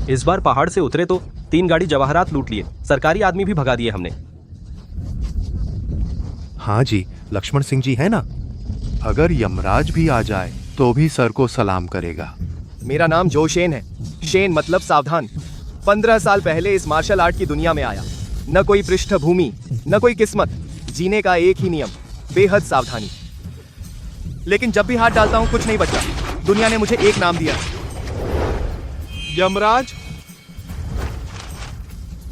इस बार पहाड़ से उतरे तो 3 गाड़ी जवाहरात लूट लिए, सरकारी आदमी भी भगा दिए हमने। हाँ जी, लक्ष्मण सिंह जी है ना, अगर यमराज भी आ जाए तो भी सर को सलाम करेगा। मेरा नाम जोशेन है। शेन मतलब सावधान। 15 साल पहले इस मार्शल आर्ट की दुनिया में आया। न कोई पृष्ठभूमि, न कोई किस्मत, जीने का एक ही नियम, बेहद सावधानी। लेकिन जब भी हाथ डालता हूं कुछ नहीं बचता। दुनिया ने मुझे एक नाम दिया, यमराज।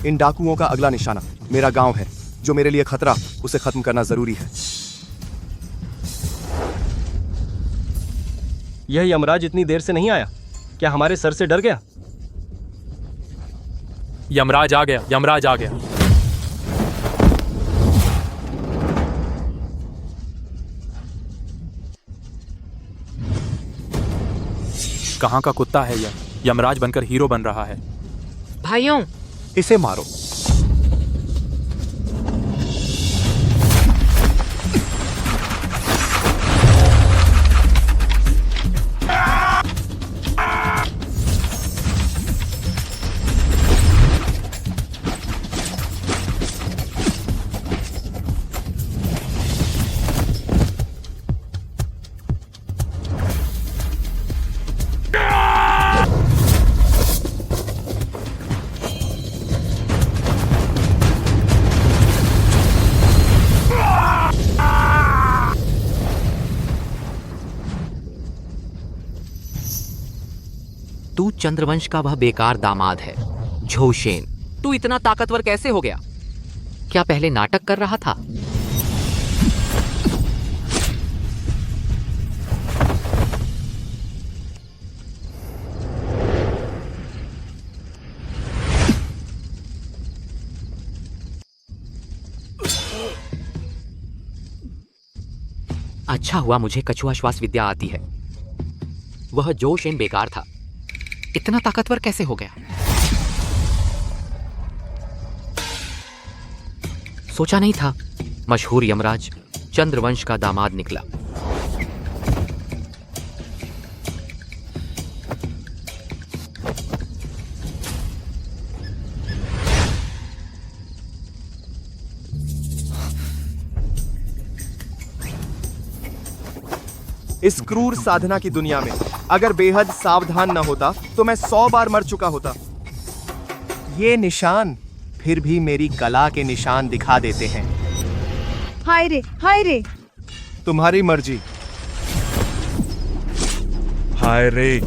इन डाकुओं का अगला निशाना मेरा गांव है। जो मेरे लिए खतरा, उसे खत्म करना जरूरी है। यह यमराज इतनी देर से नहीं आया, क्या हमारे सर से डर गया? यमराज आ गया, यमराज आ गया। कहाँ का कुत्ता है यह? यमराज बनकर हीरो बन रहा है। भाइयों, इसे मारो। तू चंद्रवंश का वह बेकार दामाद है, झोशेन। तू इतना ताकतवर कैसे हो गया? क्या पहले नाटक कर रहा था? अच्छा हुआ मुझे कछुआ श्वास विद्या आती है। वह जोशेन बेकार था, इतना ताकतवर कैसे हो गया? सोचा नहीं था मशहूर यमराज चंद्रवंश का दामाद निकला। इस क्रूर साधना की दुनिया में अगर बेहद सावधान न होता तो मैं 100 बार मर चुका होता। ये निशान फिर भी मेरी कला के निशान दिखा देते हैं। हाय रे, हाय रे। तुम्हारी मर्जी। हाय रे।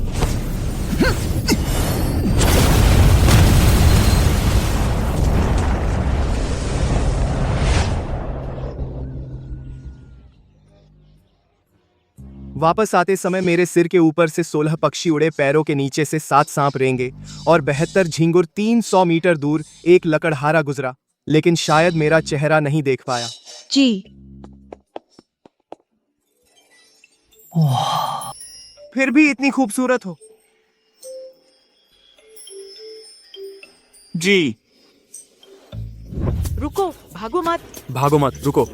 वापस आते समय मेरे सिर के ऊपर से 16 पक्षी उड़े, पैरों के नीचे से 7 सांप रेंगे और 72 झींगुर 300 मीटर दूर एक लकड़हारा गुजरा, लेकिन शायद मेरा चेहरा नहीं देख पाया। जी। फिर भी इतनी खूबसूरत हो। जी। रुको, भागो मत। भागो मत, रुको।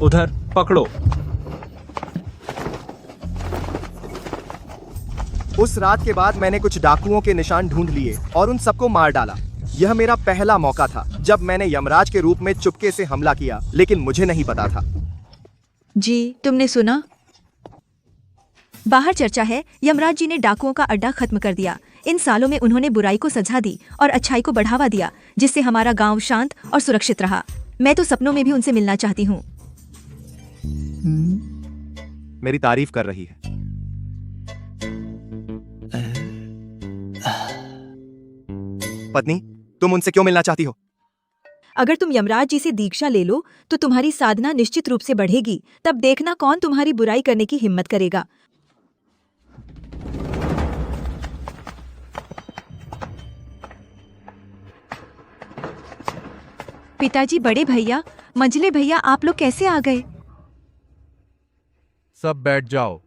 उधर पकड़ो। उस रात के बाद मैंने कुछ डाकुओं के निशान ढूंढ लिए और उन सबको मार डाला। यह मेरा पहला मौका था जब मैंने यमराज के रूप में चुपके से हमला किया, लेकिन मुझे नहीं पता था। जी, तुमने सुना? बाहर चर्चा है यमराज जी ने डाकुओं का अड्डा खत्म कर दिया। इन सालों में उन्होंने बुराई को सजा दी और अच्छाई को बढ़ावा दिया, जिससे हमारा गांव शांत और सुरक्षित रहा। मैं तो सपनों में भी उनसे मिलना चाहती हूँ। मेरी तारीफ कर रही है। पत्नी, तुम उनसे क्यों मिलना चाहती हो? अगर तुम यमराज जी से दीक्षा ले लो तो तुम्हारी साधना निश्चित रूप से बढ़ेगी। तब देखना कौन तुम्हारी बुराई करने की हिम्मत करेगा। पिताजी, बड़े भैया, मंझले भैया, आप लोग कैसे आ गए? सब बैठ जाओ।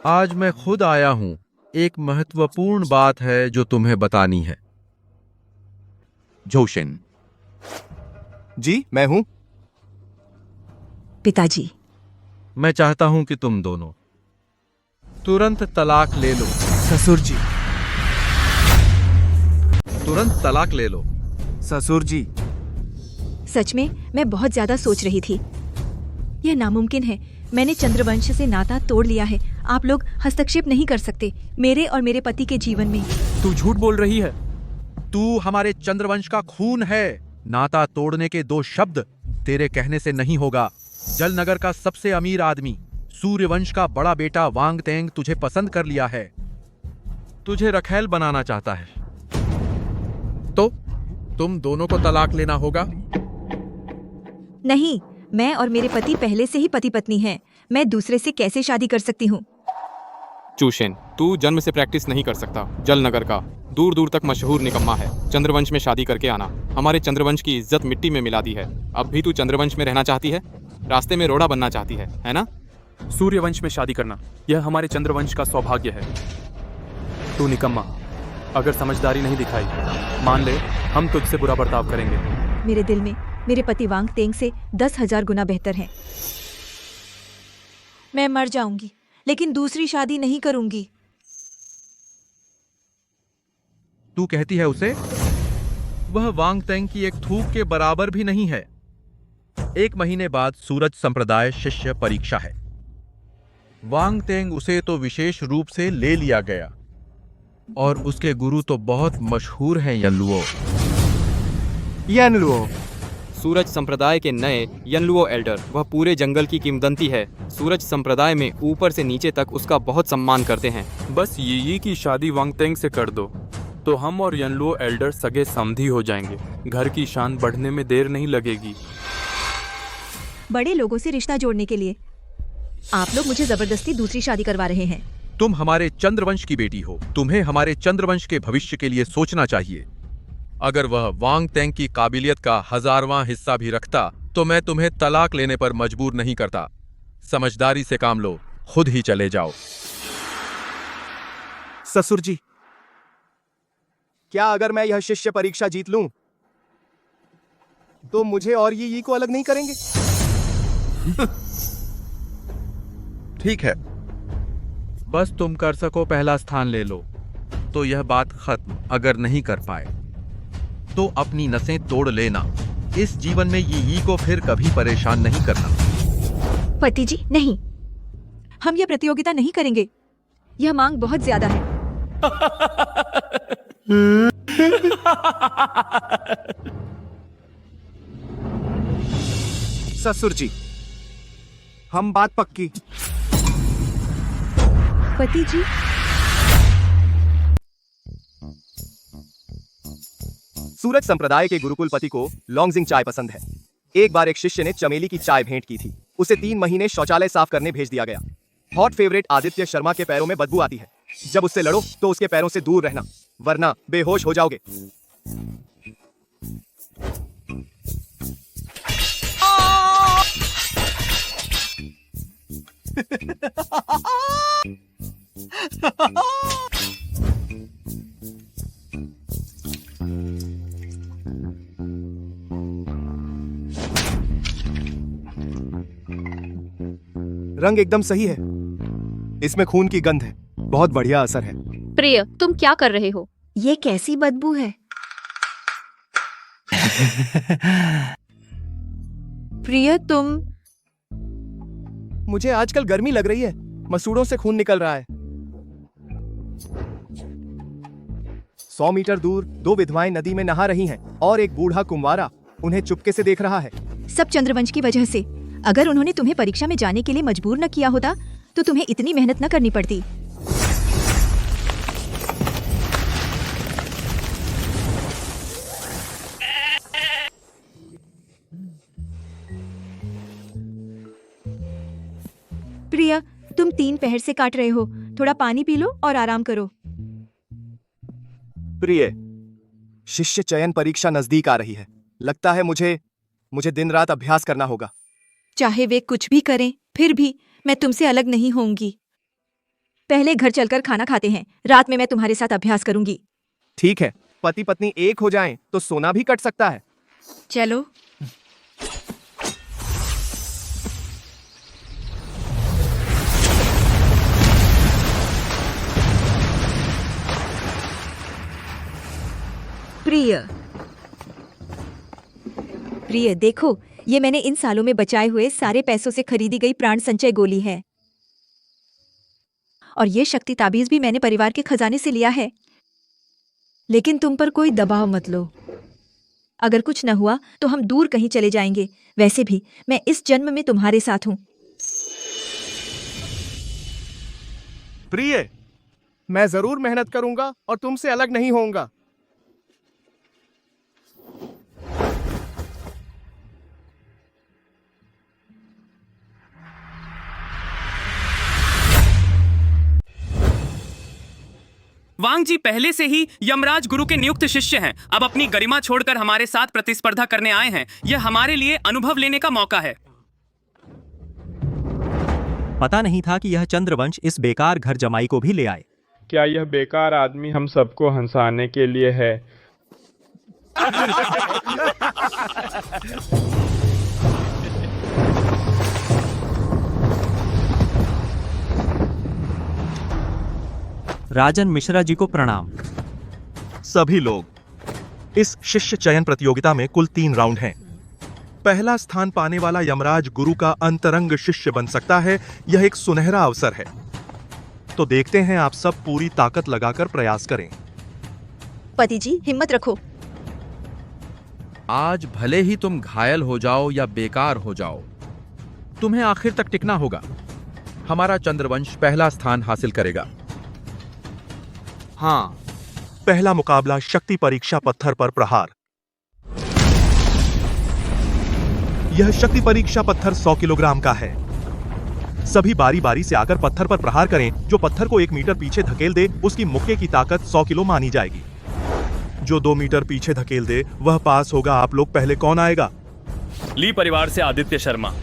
आज मैं खुद आया हूं। एक महत्वपूर्ण बात है जो तुम्हें बतानी है। झोशेन। जी मैं हूं। पिताजी, मैं चाहता हूं कि तुम दोनों तुरंत तलाक ले लो। ससुर जी। तुरंत तलाक ले लो। ससुर जी। सच में मैं बहुत ज्यादा सोच रही थी। यह नामुमकिन है। मैंने चंद्रवंश से नाता तोड़ लिया है। आप लोग हस्तक्षेप नहीं कर सकते मेरे और मेरे पति के जीवन में। तू झूठ बोल रही है। तू हमारे चंद्रवंश का खून है। नाता तोड़ने के 2 शब्द तेरे कहने से नहीं होगा। जलनगर का सबसे अमीर आदमी सूर्यवंश का बड़ा बेटा वांग तेंग तुझे पसंद कर लिया है। तुझे रखैल बनाना चाहता है। तो तुम दोनों को तलाक लेना होगा। नहीं, मैं और मेरे पति पहले से ही पति पत्नी हैं। मैं दूसरे से कैसे शादी कर सकती हूँ? चूशेन, तू जन्म से प्रैक्टिस नहीं कर सकता। जलनगर का दूर दूर तक मशहूर निकम्मा है। चंद्रवंश में शादी करके आना। हमारे चंद्रवंश की इज्जत मिट्टी में मिला दी है। अब भी तू चंद्रवंश में रहना चाहती है? रास्ते में रोड़ा बनना चाहती है ना? सूर्यवंश में शादी करना यह हमारे चंद्रवंश का सौभाग्य है। तू निकम्मा, अगर समझदारी नहीं दिखाई, मान ले हम तुझसे बुरा बर्ताव करेंगे। मेरे दिल में मेरे पति वांग तेंग से 10,000 गुना बेहतर हैं। मैं मर जाऊंगी लेकिन दूसरी शादी नहीं करूंगी। तू कहती है उसे? वह वांग तेंग की एक थूक के बराबर भी नहीं है। 1 महीने बाद सूरज संप्रदाय शिष्य परीक्षा है। वांग तेंग उसे तो विशेष रूप से ले लिया गया और उसके गुरु तो बहुत मशहूर हैं यनलुओ। यनलुओ। सूरज संप्रदाय के नए यनलुओ एल्डर, वह पूरे जंगल की किंवदंती है। सूरज संप्रदाय में ऊपर से नीचे तक उसका बहुत सम्मान करते हैं। बस यी की शादी वांगतेंग से कर दो तो हम और यनलुओ एल्डर सगे समधी हो जाएंगे। घर की शान बढ़ने में देर नहीं लगेगी। बड़े लोगों से रिश्ता जोड़ने के लिए आप लोग मुझे जबरदस्ती दूसरी शादी करवा रहे हैं। तुम हमारे चंद्रवंश की बेटी हो। तुम्हें हमारे चंद्रवंश के भविष्य के लिए सोचना चाहिए। अगर वह वांग तेंग की काबिलियत का 1000वां हिस्सा भी रखता तो मैं तुम्हें तलाक लेने पर मजबूर नहीं करता। समझदारी से काम लो, खुद ही चले जाओ। ससुर जी, क्या अगर मैं यह शिष्य परीक्षा जीत लूं तो मुझे और यी को अलग नहीं करेंगे? ठीक है, बस तुम कर सको पहला स्थान ले लो तो यह बात खत्म। अगर नहीं कर पाए तो अपनी नसें तोड़ लेना। इस जीवन में यी को फिर कभी परेशान नहीं करना। पति जी, नहीं, हम यह प्रतियोगिता नहीं करेंगे। यह मांग बहुत ज्यादा है। ससुर जी, हम बात पक्की। पति जी, सूरज संप्रदाय के गुरुकुल पति को लॉन्गजिंग चाय पसंद है। एक बार एक शिष्य ने चमेली की चाय भेंट की थी। उसे 3 महीने शौचालय साफ करने भेज दिया गया। हॉट फेवरेट आदित्य शर्मा के पैरों में बदबू आती है। जब उससे लड़ो तो उसके पैरों से दूर रहना, वरना बेहोश हो जाओगे। रंग एकदम सही है। इसमें खून की गंध है। बहुत बढ़िया असर है। प्रिय, तुम क्या कर रहे हो? ये कैसी बदबू है? प्रिय, तुम? मुझे आजकल गर्मी लग रही है। मसूड़ों से खून निकल रहा है। 100 मीटर दूर 2 विधवाएं नदी में नहा रही हैं और एक बूढ़ा कुंवारा उन्हें चुपके से देख रहा है। सब चंद्रवंश की वजह से। अगर उन्होंने तुम्हें परीक्षा में जाने के लिए मजबूर न किया होता तो तुम्हें इतनी मेहनत न करनी पड़ती। प्रिया, तुम 3 पहर से काट रहे हो। थोड़ा पानी पी लो और आराम करो। प्रिय, शिष्य चयन परीक्षा नजदीक आ रही है। लगता है मुझे दिन रात अभ्यास करना होगा। चाहे वे कुछ भी करें, फिर भी मैं तुमसे अलग नहीं होंगी। पहले घर चलकर खाना खाते हैं। रात में मैं तुम्हारे साथ अभ्यास करूंगी। ठीक है, पति पत्नी एक हो जाएं तो सोना भी कट सकता है। चलो। प्रिय, प्रिय देखो, ये मैंने इन सालों में बचाए हुए सारे पैसों से खरीदी गई प्राण संचय गोली है। और ये शक्ति ताबीज भी मैंने परिवार के खजाने से लिया है। लेकिन तुम पर कोई दबाव मत लो। अगर कुछ न हुआ तो हम दूर कहीं चले जाएंगे। वैसे भी मैं इस जन्म में तुम्हारे साथ हूं। प्रिय, मैं जरूर मेहनत करूंगा और तुमसे अलग नहीं होऊंगा। वांग जी पहले से ही यमराज गुरु के नियुक्त शिष्य हैं। अब अपनी गरिमा छोड़कर हमारे साथ प्रतिस्पर्धा करने आए हैं। यह हमारे लिए अनुभव लेने का मौका है। पता नहीं था कि यह चंद्रवंश इस बेकार घर जमाई को भी ले आए। क्या यह बेकार आदमी हम सबको हंसाने के लिए है? राजन मिश्रा जी को प्रणाम। सभी लोग, इस शिष्य चयन प्रतियोगिता में कुल 3 राउंड हैं। पहला स्थान पाने वाला यमराज गुरु का अंतरंग शिष्य बन सकता है। यह एक सुनहरा अवसर है। तो देखते हैं, आप सब पूरी ताकत लगाकर प्रयास करें। पति जी, हिम्मत रखो। आज भले ही तुम घायल हो जाओ या बेकार हो जाओ, तुम्हें आखिर तक टिकना होगा। हमारा चंद्रवंश पहला स्थान हासिल करेगा। हाँ, पहला मुकाबला शक्ति परीक्षा पत्थर पर प्रहार। यह शक्ति परीक्षा पत्थर 100 किलोग्राम का है। सभी बारी बारी से आकर पत्थर पर प्रहार करें। जो पत्थर को 1 मीटर पीछे धकेल दे, उसकी मुक्के की ताकत 100 किलो मानी जाएगी। जो 2 मीटर पीछे धकेल दे, वह पास होगा। आप लोग पहले कौन आएगा? ली परिवार से आदित्य शर्मा।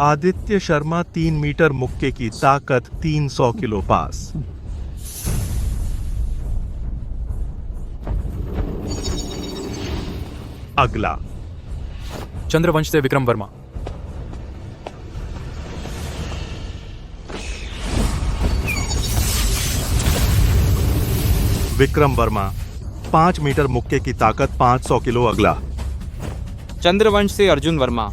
आदित्य शर्मा 3 मीटर मुक्के की ताकत 300 किलो पास। अगला चंद्रवंश से विक्रम वर्मा। विक्रम वर्मा 5 मीटर मुक्के की ताकत 500 किलो। अगला चंद्रवंश से अर्जुन वर्मा।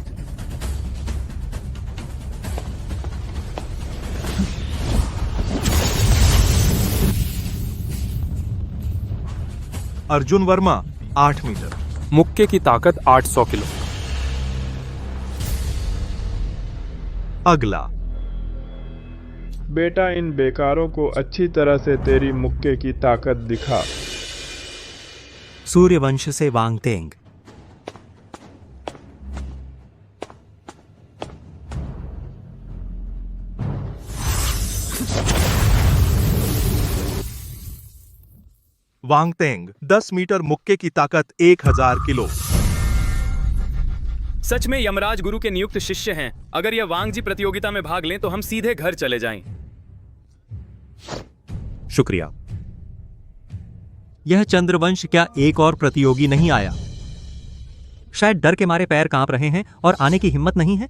अर्जुन वर्मा 8 मीटर, मुक्के की ताकत 800 किलो। अगला बेटा, इन बेकारों को अच्छी तरह से तेरी मुक्के की ताकत दिखा। सूर्यवंश से वांगतेंग। वांगतेंग 10 मीटर मुक्के की ताकत 1000 किलो। सच में यमराज गुरु के नियुक्त शिष्य हैं। अगर यह वांग जी प्रतियोगिता में भाग लें तो हम सीधे घर चले जाएं। शुक्रिया। यह चंद्रवंश क्या एक और प्रतियोगी नहीं आया? शायद डर के मारे पैर कांप रहे हैं और आने की हिम्मत नहीं है।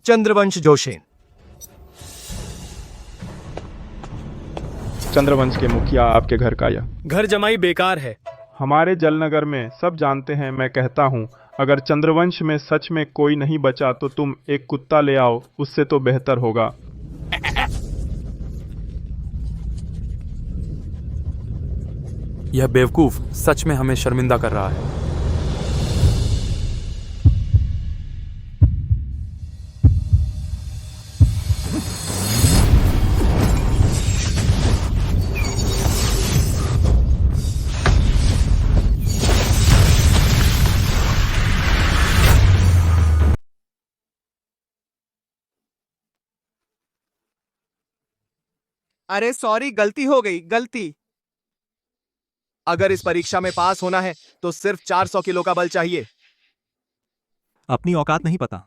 चंद्रवंश जोशेन। चंद्रवंश के मुखिया, आपके घर का यह घर जमाई बेकार है। हमारे जलनगर में सब जानते हैं। मैं कहता हूँ, अगर चंद्रवंश में सच में कोई नहीं बचा तो तुम एक कुत्ता ले आओ, उससे तो बेहतर होगा। यह बेवकूफ सच में हमें शर्मिंदा कर रहा है। अरे सॉरी, गलती हो गई, गलती। अगर इस परीक्षा में पास होना है तो सिर्फ 400 किलो का बल चाहिए। अपनी औकात नहीं पता।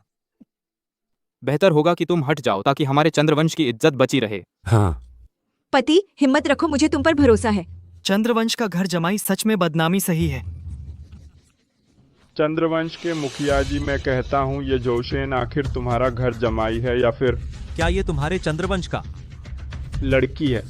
बेहतर होगा कि तुम हट जाओ ताकि हमारे चंद्रवंश की इज्जत बची रहे। हाँ। पति, हिम्मत रखो, मुझे तुम पर भरोसा है। चंद्रवंश का घर जमाई सच में बदनामी सही है। चंद्रवंश के मुखिया जी, मैं कहता हूँ ये जोशेन आखिर तुम्हारा घर जमाई है या फिर क्या ये तुम्हारे चंद्रवंश का लड़की है?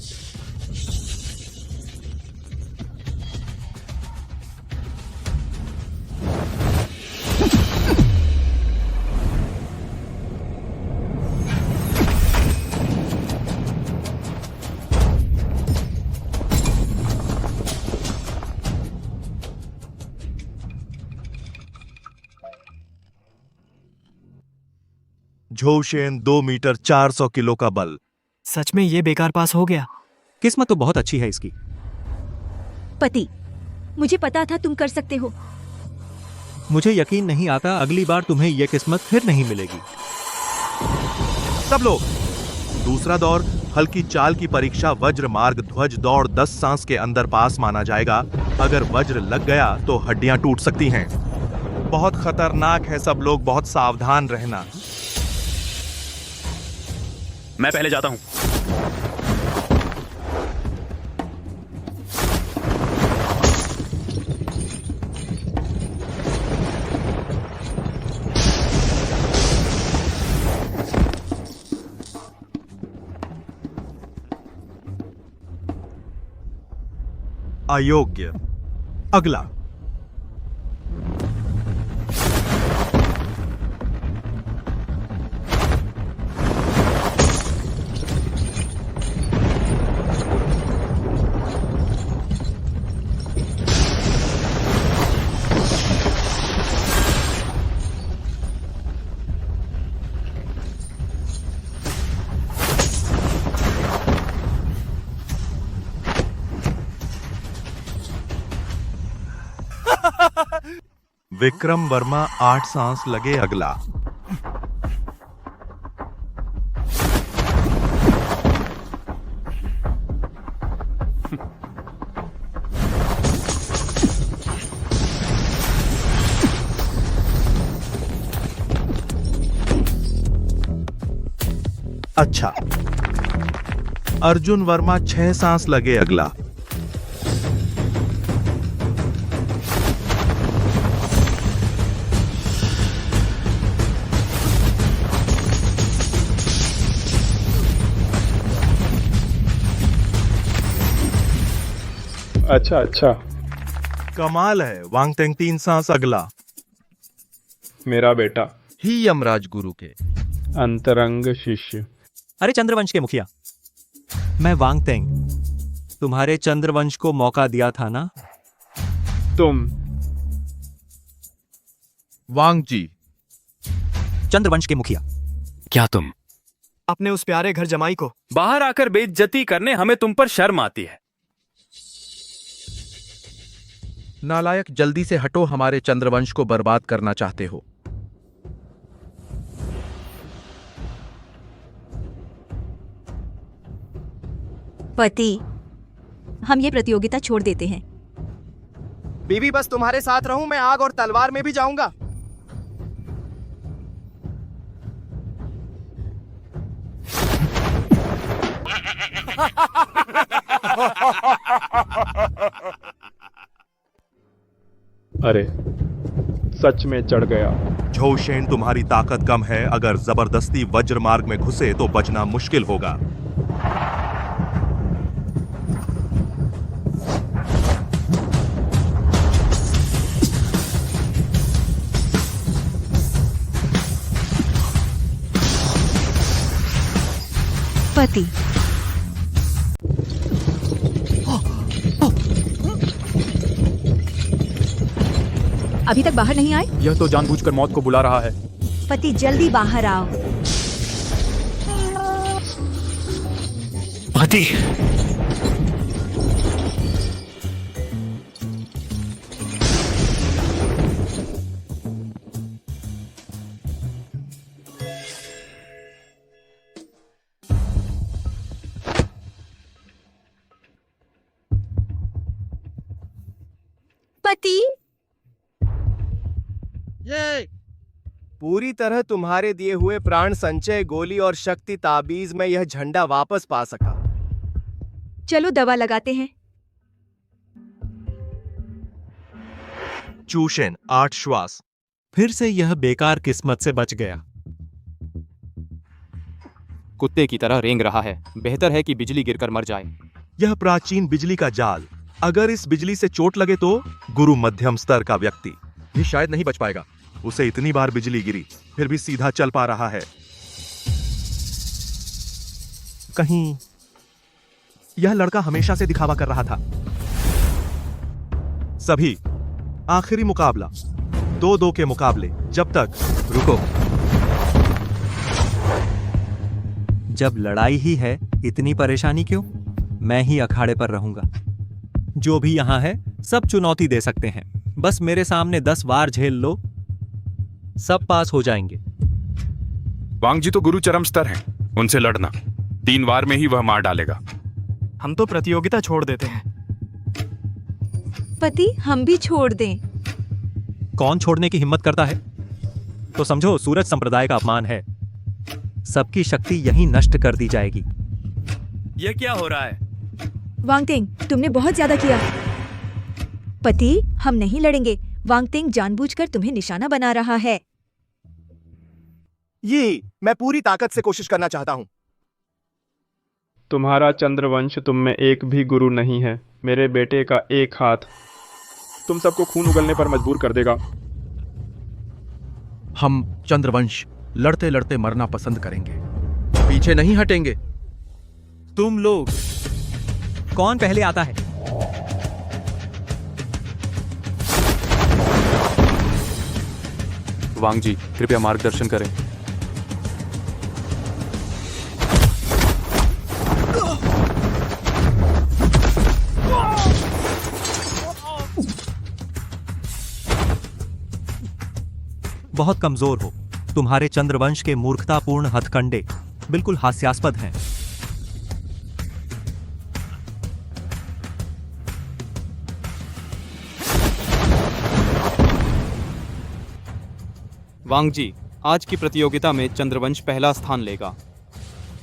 झोशेन 2 मीटर 400 किलो का बल। सच में ये बेकार पास हो गया। किस्मत तो बहुत अच्छी है इसकी। पति, मुझे पता था तुम कर सकते हो। मुझे यकीन नहीं आता अगली बार तुम्हें यह किस्मत फिर नहीं मिलेगी। सब लोग, दूसरा दौर हल्की चाल की परीक्षा वज्र मार्ग ध्वज दौड़ 10 सांस के अंदर पास माना जाएगा। अगर वज्र लग गया तो हड्डियां टूट सकती हैं। बहुत खतरनाक है, सब लोग बहुत सावधान रहना। मैं पहले जाता हूँ। अयोग्य। अगला। विक्रम वर्मा 8 सांस लगे। अगला। अच्छा। अर्जुन वर्मा 6 सांस लगे। अगला। अच्छा अच्छा, कमाल है। वांगतेंग 3 सांस। अगला। मेरा बेटा, ही यमराज गुरु के अंतरंग शिष्य। अरे चंद्रवंश के मुखिया, मैं वांगतेंग, तुम्हारे चंद्रवंश को मौका दिया था ना? तुम वांग जी। चंद्रवंश के मुखिया, क्या तुम अपने उस प्यारे घर जमाई को बाहर आकर बेइज्जती करने हमें तुम पर शर्म आती है। नालायक, जल्दी से हटो, हमारे चंद्रवंश को बर्बाद करना चाहते हो। पति, हम ये प्रतियोगिता छोड़ देते हैं। बीबी, बस तुम्हारे साथ रहूं, मैं आग और तलवार में भी जाऊंगा। अरे सच में चढ़ गया। झोशेन, तुम्हारी ताकत कम है। अगर जबरदस्ती वज्र मार्ग में घुसे तो बचना मुश्किल होगा। पति, अभी तक बाहर नहीं आए? यह तो जानबूझकर मौत को बुला रहा है। पति, जल्दी बाहर आओ। पति, पति, पूरी तरह तुम्हारे दिए हुए प्राण संचय, गोली और शक्ति ताबीज में यह झंडा वापस पा सका। चलो दवा लगाते हैं। चूशेन 8 श्वास। फिर से यह बेकार किस्मत से बच गया। कुत्ते की तरह रेंग रहा है। बेहतर है कि बिजली गिरकर मर जाए। यह प्राचीन बिजली का जाल। अगर इस बिजली से चोट लगे तो गुरु मध्यम स्तर का व्यक्ति भी शायद नहीं बच पाएगा। उसे इतनी बार बिजली गिरी फिर भी सीधा चल पा रहा है। कहीं यह लड़का हमेशा से दिखावा कर रहा था। सभी आखिरी मुकाबला 2-2 के मुकाबले। जब तक रुको, जब लड़ाई ही है इतनी परेशानी क्यों? मैं ही अखाड़े पर रहूंगा। जो भी यहां है सब चुनौती दे सकते हैं। बस मेरे सामने 10 वार झेल लो, सब पास हो जाएंगे। वांग जी तो गुरु चरम स्तर हैं, उनसे लड़ना 3 वार में ही वह मार डालेगा। हम तो प्रतियोगिता छोड़ देते हैं। पति, हम भी छोड़ दें। कौन छोड़ने की हिम्मत करता है? तो समझो सूरज संप्रदाय का अपमान है। सबकी शक्ति यहीं नष्ट कर दी जाएगी। ये क्या हो रहा है? वांगतेंग, तुमने बहुत ज्यादा किया। पति, हम नहीं लड़ेंगे। वांगतेंग जानबूझकर तुम्हें निशाना बना रहा है। ये मैं पूरी ताकत से कोशिश करना चाहता हूँ। तुम्हारा चंद्रवंश तुम में एक भी गुरु नहीं है। मेरे बेटे का एक हाथ तुम सबको खून उगलने पर मजबूर कर देगा। हम चंद्रवंश लड़ते लड़ते मरना पसंद करेंगे, पीछे नहीं हटेंगे। तुम लोग कौन पहले आता है? वांग जी कृपया मार्गदर्शन करें। बहुत कमजोर हो। तुम्हारे चंद्रवंश के मूर्खतापूर्ण हथकंडे बिल्कुल हास्यास्पद हैं। वांग जी, आज की प्रतियोगिता में चंद्रवंश पहला स्थान लेगा।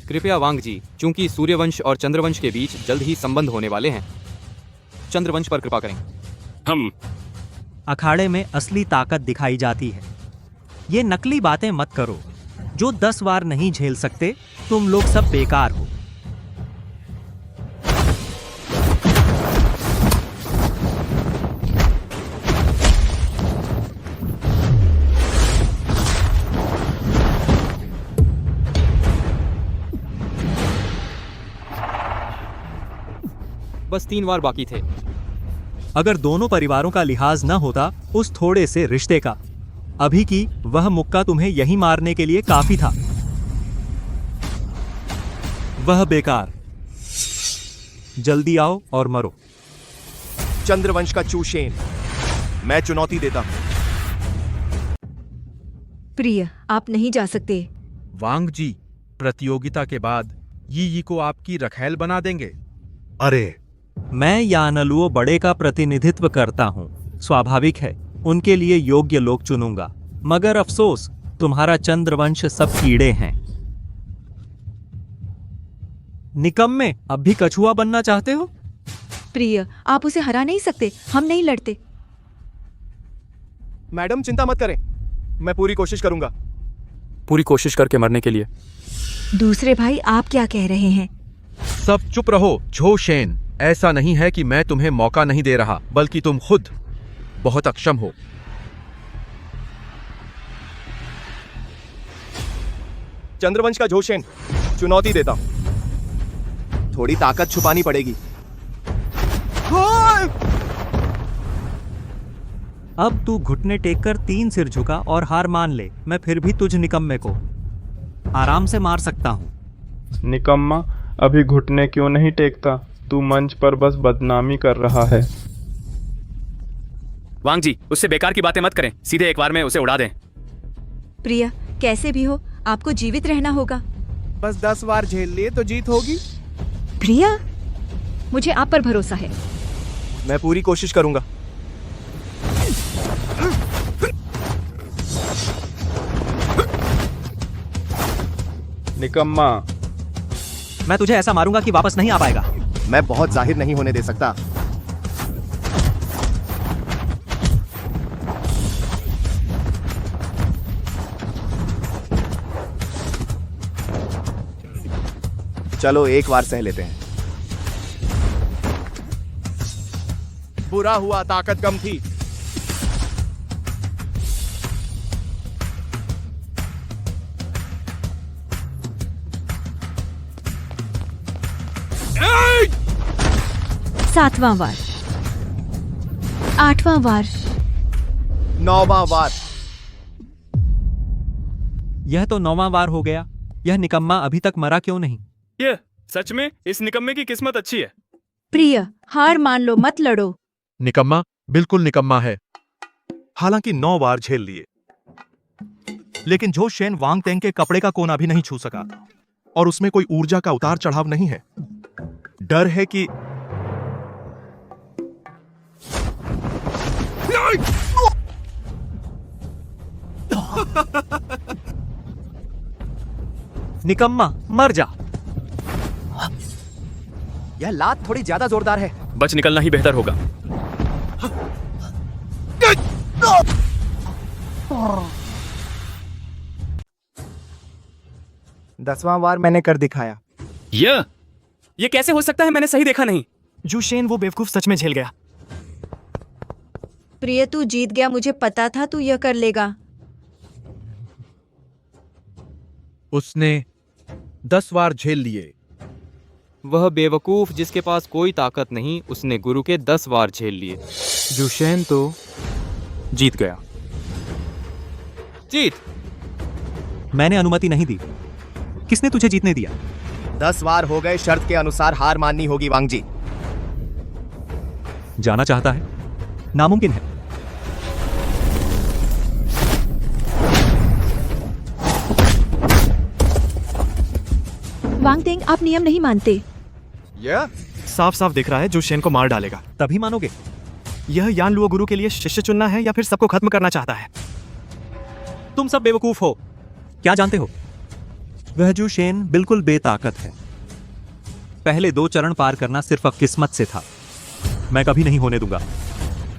कृपया वांग जी, चूंकि सूर्यवंश और चंद्रवंश के बीच जल्द ही संबंध होने वाले हैं, चंद्रवंश पर कृपा करें। हम अखाड़े में असली ताकत दिखाई जाती है। ये नकली बातें मत करो। जो 10 वार नहीं झेल सकते, तुम लोग सब बेकार हो। बस 3 वार बाकी थे। अगर दोनों परिवारों का लिहाज न होता उस थोड़े से रिश्ते का, अभी की वह मुक्का तुम्हें यहीं मारने के लिए काफी था। वह बेकार। जल्दी आओ और मरो। चंद्रवंश का चूशेन, मैं चुनौती देता हूं। प्रिय, आप नहीं जा सकते। वांग जी प्रतियोगिता के बाद यी को आपकी रखैल बना देंगे। अरे मैं यानलुओ बड़े का प्रतिनिधित्व करता हूं। स्वाभाविक है उनके लिए योग्य लोग चुनूंगा। मगर अफसोस, तुम्हारा चंद्रवंश सब कीड़े हैं। निकम्मे, अब भी कछुआ बनना चाहते हो? प्रिय, आप उसे हरा नहीं सकते। हम नहीं लड़ते। मैडम चिंता मत करें, मैं पूरी कोशिश करूंगा। पूरी कोशिश करके मरने के लिए। दूसरे भाई, आप क्या कह रहे हैं? सब चुप रहो। झोशेन, ऐसा नहीं है कि मैं तुम्हें मौका नहीं दे रहा, बल्कि तुम खुद बहुत अक्षम हो। चंद्रवंश का जोशेन, चुनौती देता हूं। थोड़ी ताकत छुपानी पड़ेगी। अब तू घुटने टेककर 3 सिर झुका और हार मान ले। मैं फिर भी तुझ निकम्मे को आराम से मार सकता हूं। निकम्मा, अभी घुटने क्यों नहीं टेकता? तू मंच पर बस बदनामी कर रहा है। वांग जी, उससे बेकार की बातें मत करें। सीधे एक बार में उसे उड़ा दें। प्रिया, कैसे भी हो आपको जीवित रहना होगा। बस 10 वार झेल लिए तो जीत होगी। प्रिया, मुझे आप पर भरोसा है। मैं पूरी कोशिश करूंगा। निकम्मा। मैं तुझे ऐसा मारूंगा कि वापस नहीं आ पाएगा। मैं बहुत जाहिर नहीं होने दे सकता। चलो एक बार सह लेते हैं। बुरा हुआ ताकत कम थी। सातवां वार, आठवां वार, 9वां वार। यह तो 9वां वार हो गया। यह निकम्मा अभी तक मरा क्यों नहीं? ये सच में इस निकम्मे की किस्मत अच्छी है। प्रिय, हार मान लो, मत लड़ो। निकम्मा बिल्कुल निकम्मा है। हालांकि 9 बार झेल लिए, लेकिन झो शेन वांग तेंग के कपड़े का कोना भी नहीं छू सका और उसमें कोई ऊर्जा का उतार चढ़ाव नहीं है। डर है कि निकम्मा मर जा। यह लात थोड़ी ज्यादा जोरदार है। बच निकलना ही बेहतर होगा। दसवां वार मैंने कर दिखाया। ये कैसे हो सकता है? मैंने सही देखा नहीं। जूशेन वो बेवकूफ सच में झेल गया। प्रिय, तू जीत गया। मुझे पता था तू यह कर लेगा। उसने 10 वार झेल लिए। वह बेवकूफ जिसके पास कोई ताकत नहीं, उसने गुरु के 10 वार झेल लिए। जूशेन तो जीत गया। जीत? मैंने अनुमति नहीं दी। किसने तुझे जीतने दिया? 10 वार हो गए। शर्त के अनुसार हार माननी होगी वांग जी। जाना चाहता है? नामुमकिन है। वांग तेंग, आप नियम नहीं मानते। यह साफ साफ दिख रहा है जूशेन को मार डालेगा। तभी मानोगे? यह यान लुओ गुरु के लिए शिष्य चुनना है या फिर सबको खत्म करना चाहता है? तुम सब बेवकूफ हो। क्या जानते हो? वह जू शेन बिल्कुल बेताकत है। पहले 2 चरण पार करना सिर्फ किस्मत से था। मैं कभी नहीं होने दूंगा।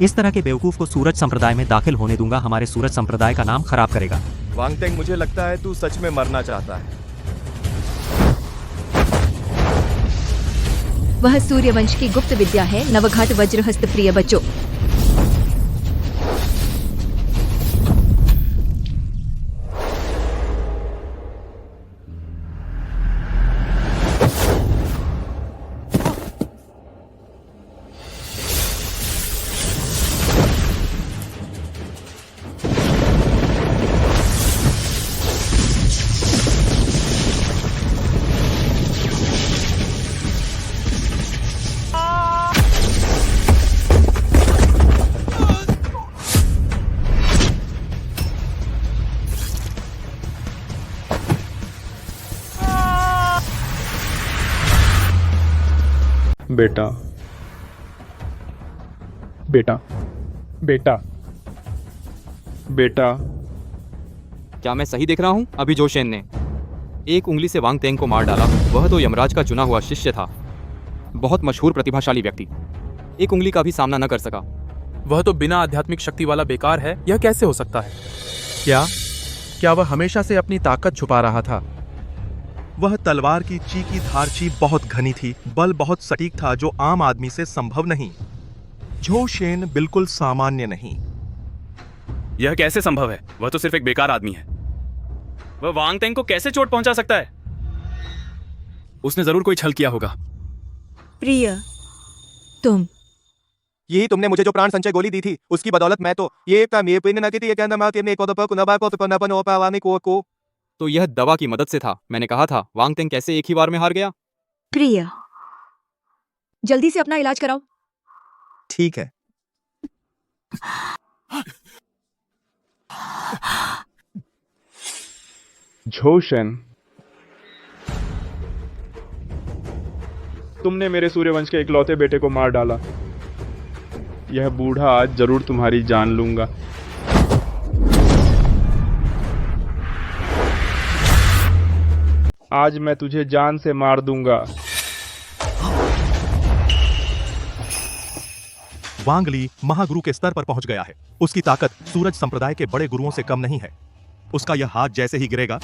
इस तरह के बेवकूफ को सूरज संप्रदाय में दाखिल होने दूंगा। हमारे सूरज संप्रदाय का नाम खराब करेगा। वांग तेंग, मुझे लगता है तू सच में मरना चाहता है। वह सूर्यवंश की गुप्त विद्या है, नवघाट वज्रहस्त। प्रिय बच्चों, बेटा, बेटा, बेटा, बेटा। क्या मैं सही देख रहा हूँ? अभी जोशेन ने एक उंगली से वांग तेंग को मार डाला। वह तो यमराज का चुना हुआ शिष्य था, बहुत मशहूर प्रतिभाशाली व्यक्ति। एक उंगली का भी सामना न कर सका। वह तो बिना आध्यात्मिक शक्ति वाला बेकार है। यह कैसे हो सकता है? क्या वह हमेशा से अपनी ताकत छुपा रहा था? वह तलवार की चीकी धारची बहुत घनी थी, बल बहुत सटीक था, जो आम आदमी से संभव नहीं। झो शेन बिल्कुल सामान्य नहीं। यह कैसे संभव है? वह तो सिर्फ एक बेकार आदमी है। वह वांग तेंग को कैसे चोट पहुंचा सकता है? उसने जरूर कोई छल किया होगा। प्रिय, तुम यही तुमने मुझे जो प्राण संचय गोली दी थी, उसकी बदौलत मैं तो ये को। तो यह दवा की मदद से था। मैंने कहा था वांग तेंग कैसे एक ही बार में हार गया। प्रिय, जल्दी से अपना इलाज कराओ। ठीक है। झो शेन, तुमने मेरे सूर्यवंश के इकलौते बेटे को मार डाला। यह बूढ़ा आज जरूर तुम्हारी जान लूंगा। आज मैं तुझे जान से मार दूंगा। वांग ली महागुरु के स्तर पर पहुंच गया है। उसकी ताकत सूरज संप्रदाय के बड़े गुरुओं से कम नहीं है। उसका यह हाथ जैसे ही गिरेगा,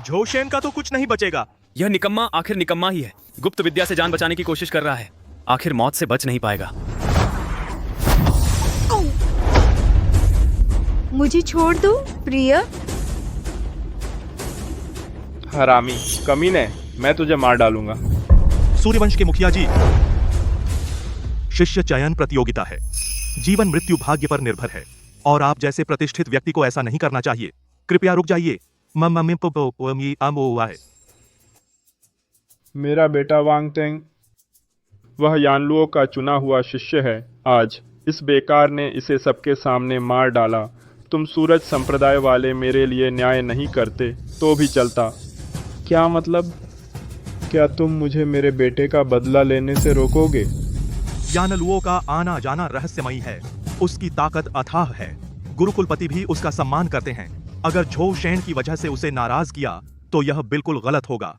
झोशेन का तो कुछ नहीं बचेगा। यह निकम्मा आखिर निकम्मा ही है। गुप्त विद्या से जान बचाने की कोशिश कर रहा है, आखिर मौत से बच नहीं पाएगा। मुझे छोड़ दो प्रिय। हरामी कमीने, मैं तुझे मार डालूंगा। सूर्यवंश के मुखिया जी, शिष्य चयन प्रतियोगिता है। जीवन मृत्यु भाग्य पर निर्भर है और आप जैसे प्रतिष्ठित व्यक्ति को ऐसा नहीं करना चाहिए। कृपया रुक जाइए। मेरा बेटा वांगतेंग, वह यानलुओ का चुना हुआ शिष्य है। आज इस बेकार ने इसे सबके सामने मार डाला। तुम सूरज संप्रदाय वाले मेरे लिए न्याय नहीं करते तो भी चलता। क्या मतलब? क्या तुम मुझे मेरे बेटे का बदला लेने से रोकोगे? यानलुओ का आना जाना रहस्यमयी है। उसकी ताकत अथाह है। गुरुकुलपति भी उसका सम्मान करते हैं। अगर झो शेन की वजह से उसे नाराज किया तो यह बिल्कुल गलत होगा।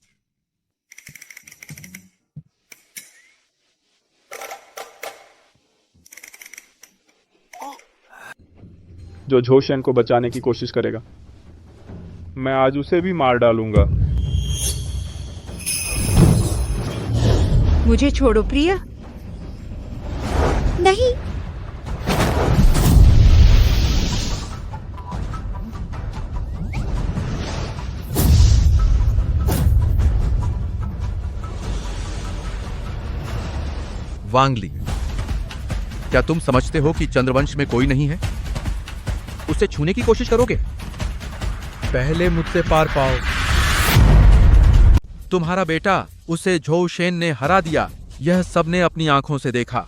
जो झोशेन को बचाने की कोशिश करेगा, मैं आज उसे भी मार डालूंगा। मुझे छोड़ो प्रिय। नहीं। वांगली, क्या तुम समझते हो कि चंद्रवंश में कोई नहीं है? उसे छूने की कोशिश करोगे? पहले मुझसे पार पाओ। तुम्हारा बेटा, उसे झोशेन ने हरा दिया। यह सबने अपनी आंखों से देखा।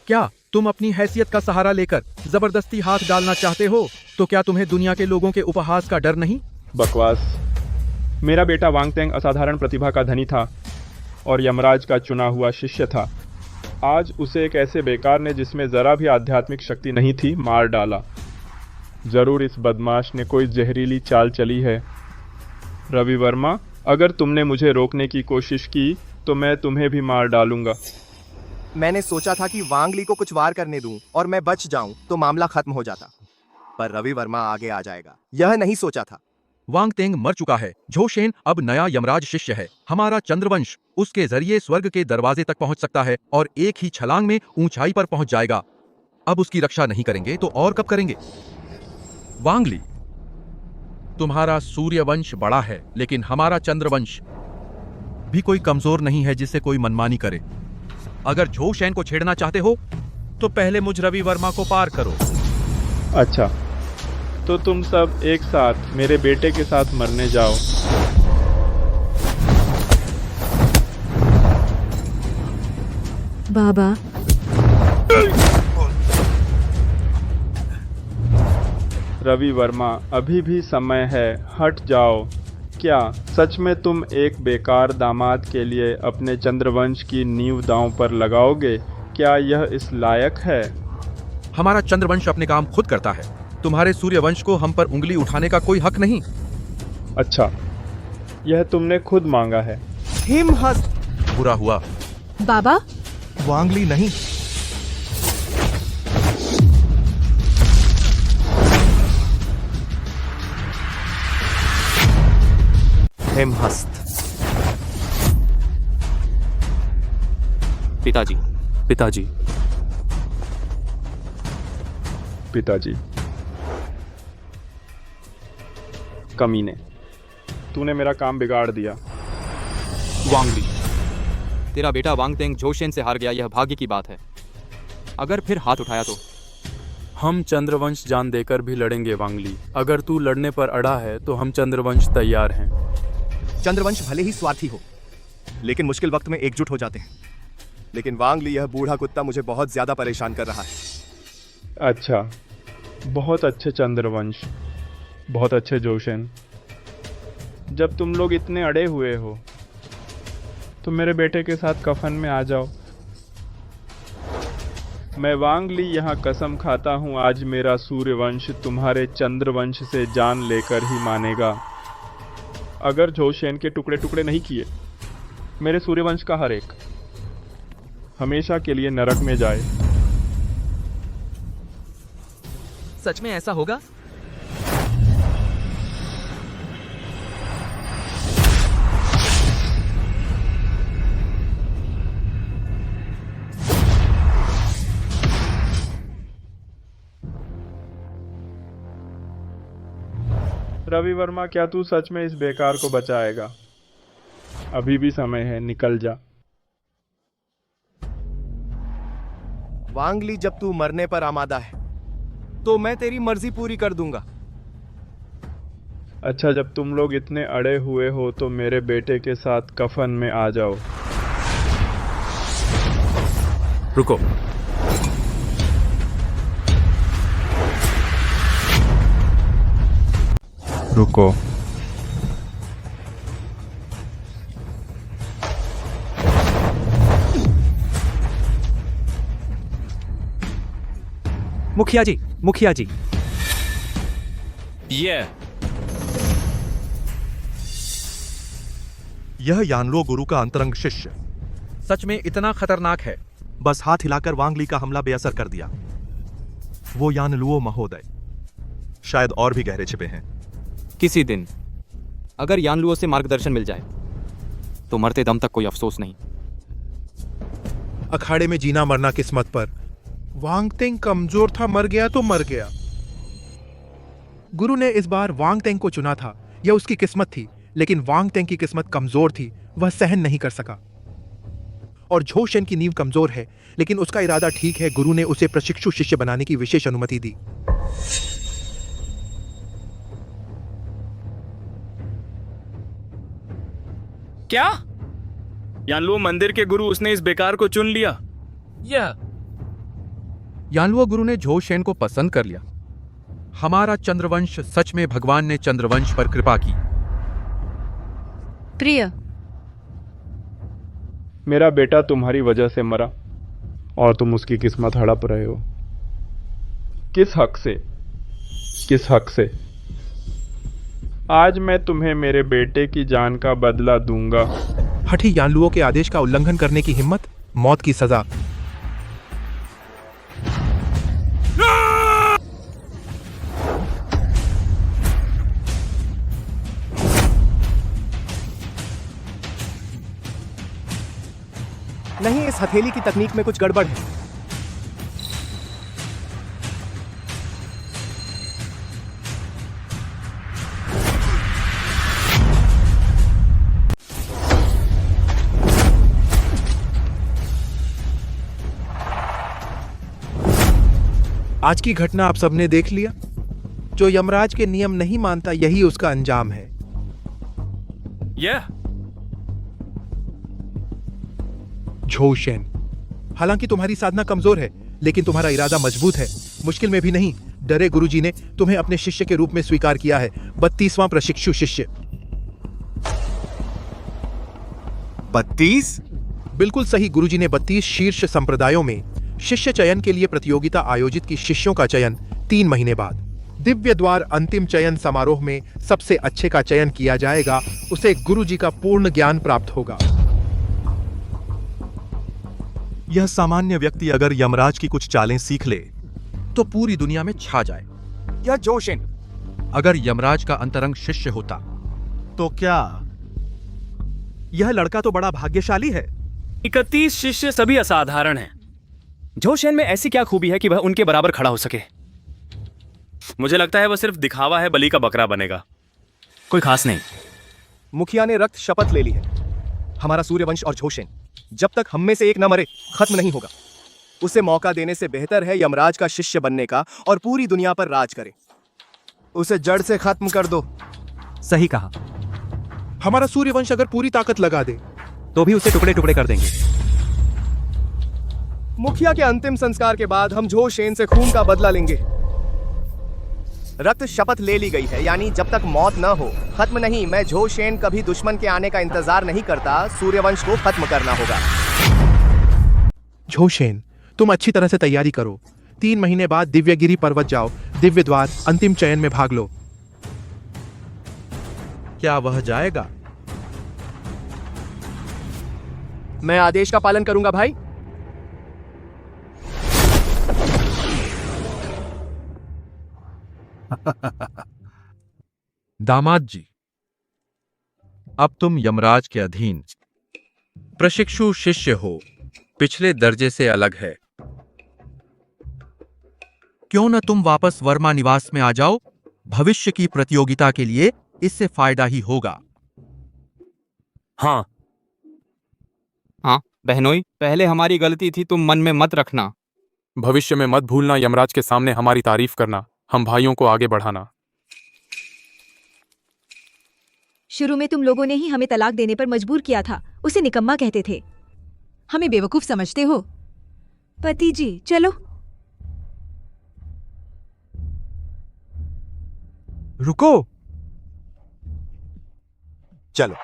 क्या तुम अपनी हैसियत का सहारा लेकर जबरदस्ती हाथ डालना चाहते हो? तो क्या तुम्हें दुनिया के लोगों के उपहास का डर नहीं? बकवास। मेरा बेटा वांगतेंग असाधारण प्रतिभा का धनी था और यमराज का चुना हुआ शिष्य था। आज उसे एक ऐसे बेकार ने, जिसमें जरा भी आध्यात्मिक शक्ति नहीं थी, मार डाला। जरूर इस बदमाश ने कोई जहरीली चाल चली है। रवि वर्मा, अगर तुमने मुझे रोकने की कोशिश की तो मैं तुम्हें भी मार डालूंगा। मैंने सोचा था कि वांगली को कुछ वार करने दूं और मैं बच जाऊं तो मामला खत्म हो जाता, पर रवि वर्मा आगे आ जाएगा, यह नहीं सोचा था। वांगतेंग मर चुका है। झोशेन अब नया यमराज शिष्य है। हमारा चंद्रवंश उसके जरिए स्वर्ग के दरवाजे तक पहुंच सकता है और एक ही छलांग में ऊंचाई पर पहुंच जाएगा। अब उसकी रक्षा नहीं करेंगे तो और कब करेंगे? वांगली, तुम्हारा सूर्यवंश बड़ा है, लेकिन हमारा चंद्रवंश भी कोई कमजोर नहीं है जिसे कोई मनमानी करे। अगर झोशेन को छेड़ना चाहते हो तो पहले मुझ रवि वर्मा को पार करो। अच्छा, तो तुम सब एक साथ मेरे बेटे के साथ मरने जाओ। बाबा, रवि वर्मा, अभी भी समय है, हट जाओ। क्या सच में तुम एक बेकार दामाद के लिए अपने चंद्रवंश की नींव दांव पर लगाओगे? क्या यह इस लायक है? हमारा चंद्रवंश अपने काम खुद करता है। तुम्हारे सूर्यवंश को हम पर उंगली उठाने का कोई हक नहीं। अच्छा, यह तुमने खुद मांगा है। हिमहस्त। बुरा हुआ। बाबा, वांगली नहीं। हिमहस्त। पिताजी, पिताजी, पिताजी। कमीने, तूने मेरा काम बिगाड़ दिया। वांगली, तेरा बेटा वांगतेंग झोशेन से हार गया, यह भाग्य की बात है। अगर फिर हाथ उठाया तो हम चंद्रवंश जान देकर भी लड़ेंगे वांगली। अगर तू लड़ने पर अड़ा है तो हम चंद्रवंश तैयार हैं। चंद्रवंश भले ही स्वार्थी हो, लेकिन मुश्किल वक्त में एकजुट हो जाते हैं। लेकिन वांगली, यह बूढ़ा कुत्ता मुझे बहुत ज्यादा परेशान कर रहा है। अच्छा, बहुत अच्छे चंद्रवंश, बहुत अच्छे जोशेन। जब तुम लोग इतने अड़े हुए हो तो मेरे बेटे के साथ कफन में आ जाओ। मैं वांगली यहाँ कसम खाता हूँ, आज मेरा सूर्यवंश तुम्हारे चंद्रवंश से जान लेकर ही मानेगा। अगर झोशेन के टुकड़े टुकड़े नहीं किए, मेरे सूर्यवंश का हर एक हमेशा के लिए नरक में जाए। सच में ऐसा होगा? रवि वर्मा, क्या तू सच में इस बेकार को बचाएगा? अभी भी समय है, निकल जा। वांगली, जब तू मरने पर आमादा है तो मैं तेरी मर्जी पूरी कर दूंगा। अच्छा, जब तुम लोग इतने अड़े हुए हो तो मेरे बेटे के साथ कफन में आ जाओ। रुको। रुको। मुखिया जी, मुखिया जी। यह यानलो गुरु का अंतरंग शिष्य सच में इतना खतरनाक है? बस हाथ हिलाकर वांगली का हमला बेअसर कर दिया। वो यानलुओ महोदय शायद और भी गहरे छिपे हैं। किसी दिन अगर यानलुओ से मार्गदर्शन मिल जाए तो मरते दम तक कोई अफसोस नहीं। अखाड़े में जीना मरना किस्मत पर। वांगतेंग कमजोर था, मर गया तो मर गया। गुरु ने इस बार वांगतेंग को चुना था, यह उसकी किस्मत थी, लेकिन वांगतेंग की किस्मत कमजोर थी, वह सहन नहीं कर सका। और झोशेन की नींव कमजोर है, लेकिन उसका इरादा ठीक है। गुरु ने उसे प्रशिक्षु शिष्य बनाने की विशेष अनुमति दी। क्या? यानलुओ मंदिर के गुरु, उसने इस बेकार को चुन लिया? यानलुओ गुरु ने झोशेन को पसंद कर लिया। हमारा चंद्रवंश, सच में भगवान ने चंद्रवंश पर कृपा की। प्रिय, मेरा बेटा तुम्हारी वजह से मरा और तुम उसकी किस्मत हड़प रहे हो। किस हक से? किस हक से? आज मैं तुम्हें मेरे बेटे की जान का बदला दूंगा। हठी यानलुओ के आदेश का उल्लंघन करने की हिम्मत, मौत की सजा। नहीं, इस हथेली की तकनीक में कुछ गड़बड़ है। आज की घटना आप सबने देख लिया। जो यमराज के नियम नहीं मानता, यही उसका अंजाम है। झोशेन, हालांकि तुम्हारी साधना कमजोर है, लेकिन तुम्हारा इरादा मजबूत है। मुश्किल में भी नहीं डरे गुरुजी ने तुम्हें अपने शिष्य के रूप में स्वीकार किया है। 32वां प्रशिक्षु शिष्य। 32? बिल्कुल सही। गुरुजी ने 32 शीर्ष संप्रदायों में शिष्य चयन के लिए प्रतियोगिता आयोजित की। शिष्यों का चयन 3 महीने बाद। दिव्य द्वार अंतिम चयन समारोह में सबसे अच्छे का चयन किया जाएगा। उसे गुरुजी का पूर्ण ज्ञान प्राप्त होगा। यह सामान्य व्यक्ति अगर यमराज की कुछ चालें सीख ले तो पूरी दुनिया में छा जाए। यह झोशेन अगर यमराज का अंतरंग शिष्य होता तो क्या? यह लड़का तो बड़ा भाग्यशाली है। 31 शिष्य सभी असाधारण हैं। झोशेन में ऐसी क्या खूबी है कि वह उनके बराबर खड़ा हो सके? मुझे लगता है वह सिर्फ दिखावा है, बलि का बकरा बनेगा, कोई खास नहीं। मुखिया ने रक्त शपथ ले ली है। हमारा सूर्यवंश और झोशेन जब तक हम में से एक न मरे, खत्म नहीं होगा। उसे मौका देने से बेहतर है यमराज का शिष्य बनने का और पूरी दुनिया पर राज करे। उसे जड़ से खत्म कर दो। सही कहा। हमारा सूर्यवंश अगर पूरी ताकत लगा दे तो भी उसे टुकड़े टुकड़े कर देंगे। मुखिया के अंतिम संस्कार के बाद हम झोशेन से खून का बदला लेंगे। रक्त शपथ ले ली गई है, यानी जब तक मौत न हो, खत्म नहीं। मैं झोशेन कभी दुश्मन के आने का इंतजार नहीं करता। सूर्यवंश को खत्म करना होगा। झोशेन, तुम अच्छी तरह से तैयारी करो। 3 महीने बाद दिव्यगिरी पर्वत जाओ। दिव्य द्वार अंतिम चयन में भाग लो। क्या वह जाएगा? मैं आदेश का पालन करूंगा भाई। दामाद जी, अब तुम यमराज के अधीन प्रशिक्षु शिष्य हो, पिछले दर्जे से अलग है। क्यों न तुम वापस वर्मा निवास में आ जाओ? भविष्य की प्रतियोगिता के लिए इससे फायदा ही होगा। हाँ हाँ बहनोई, पहले हमारी गलती थी, तुम मन में मत रखना। भविष्य में मत भूलना यमराज के सामने हमारी तारीफ करना, हम भाइयों को आगे बढ़ाना। शुरू में तुम लोगों ने ही हमें तलाक देने पर मजबूर किया था, उसे निकम्मा कहते थे। हमें बेवकूफ समझते हो? पति जी चलो। रुको। चलो।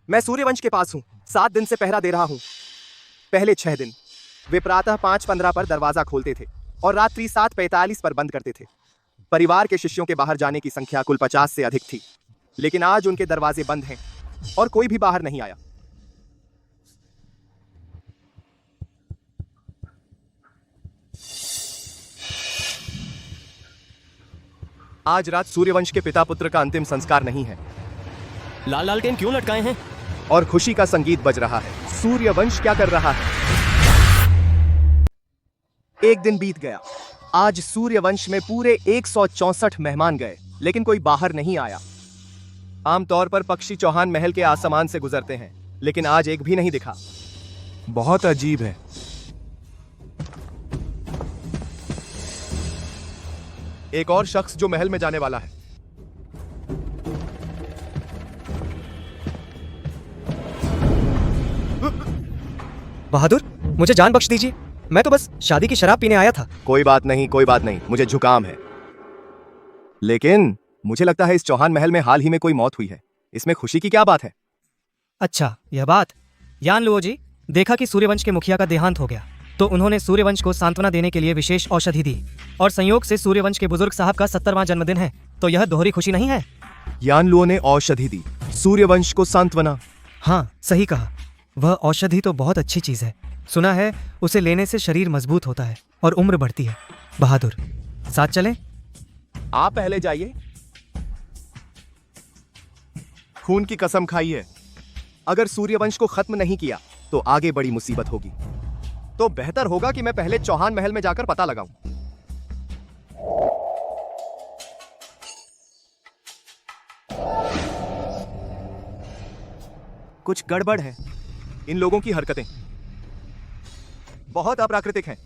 मैं सूर्यवंश के पास हूं, 7 दिन से पहरा दे रहा हूं। पहले 6 दिन वे प्रातः 5:15 पर दरवाजा खोलते थे और रात्रि 7:45 पर बंद करते थे। परिवार के शिष्यों के बाहर जाने की संख्या कुल 50 से अधिक थी, लेकिन आज उनके दरवाजे बंद हैं और कोई भी बाहर नहीं आया। आज रात सूर्यवंश के पिता पुत्र का अंतिम संस्कार नहीं है। लाल लालटेन क्यों लटकाए हैं? और खुशी का संगीत बज रहा है। सूर्यवंश क्या कर रहा है? एक दिन बीत गया। आज सूर्यवंश में पूरे 164 मेहमान गए, लेकिन कोई बाहर नहीं आया। आमतौर पर पक्षी चौहान महल के आसमान से गुजरते हैं, लेकिन आज एक भी नहीं दिखा। बहुत अजीब है। एक और शख्स जो महल में जाने वाला है। बहादुर, मुझे जान बख्श दीजिए, मैं तो बस शादी की शराब पीने आया था। कोई बात नहीं, कोई बात नहीं, मुझे जुकाम है। लेकिन मुझे लगता है इस चौहान महल में हाल ही में कोई मौत हुई है। इसमें खुशी की क्या बात है? अच्छा, यह बात। यान लुओ जी, देखा कि सूर्यवंश के मुखिया का देहांत हो गया, तो उन्होंने सूर्यवंश को सांत्वना देने के लिए विशेष औषधि दी, और संयोग से सूर्यवंश के बुजुर्ग साहब का 70वां जन्मदिन है, तो यह दोहरी खुशी नहीं है? यान लुओ ने औषधि दी, सूर्यवंश को सांत्वना। हाँ, सही कहा। वह औषधि तो बहुत अच्छी चीज है। सुना है उसे लेने से शरीर मजबूत होता है और उम्र बढ़ती है। बहादुर, साथ चलें? आप पहले जाइए। खून की कसम खाइए, अगर सूर्यवंश को खत्म नहीं किया तो आगे बड़ी मुसीबत होगी। तो बेहतर होगा कि मैं पहले चौहान महल में जाकर पता लगाऊं। कुछ गड़बड़ है। इन लोगों की हरकतें बहुत अप्राकृतिक हैं।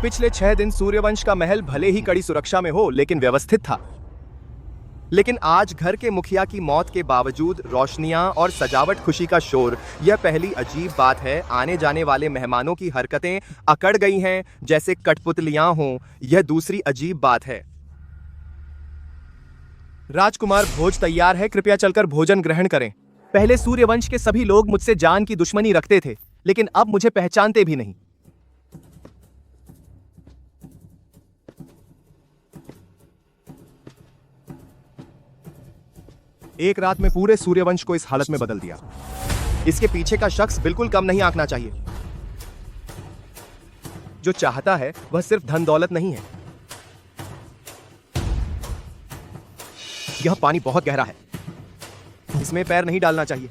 पिछले 6 दिन सूर्यवंश का महल भले ही कड़ी सुरक्षा में हो, लेकिन व्यवस्थित था। लेकिन आज घर के मुखिया की मौत के बावजूद रोशनियां और सजावट, खुशी का शोर, यह पहली अजीब बात है। आने जाने वाले मेहमानों की हरकतें अकड़ गई हैं, जैसे कठपुतलियां हों। यह दूसरी अजीब बात है। राजकुमार, भोज तैयार है, कृपया चलकर भोजन ग्रहण करें। पहले सूर्यवंश के सभी लोग मुझसे जान की दुश्मनी रखते थे, लेकिन अब मुझे पहचानते भी नहीं। एक रात में पूरे सूर्यवंश को इस हालत में बदल दिया। इसके पीछे का शख्स बिल्कुल कम नहीं आंकना चाहिए। जो चाहता है वह सिर्फ धन दौलत नहीं है। यह पानी बहुत गहरा है, इसमें पैर नहीं डालना चाहिए।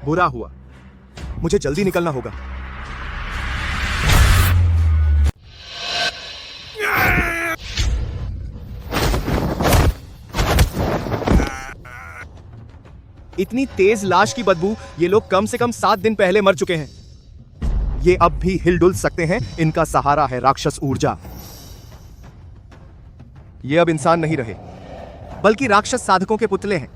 बुरा हुआ, मुझे जल्दी निकलना होगा। इतनी तेज लाश की बदबू, ये लोग कम से कम 7 दिन पहले मर चुके हैं। ये अब भी हिलडुल सकते हैं, इनका सहारा है राक्षस ऊर्जा। ये अब इंसान नहीं रहे, बल्कि राक्षस साधकों के पुतले हैं।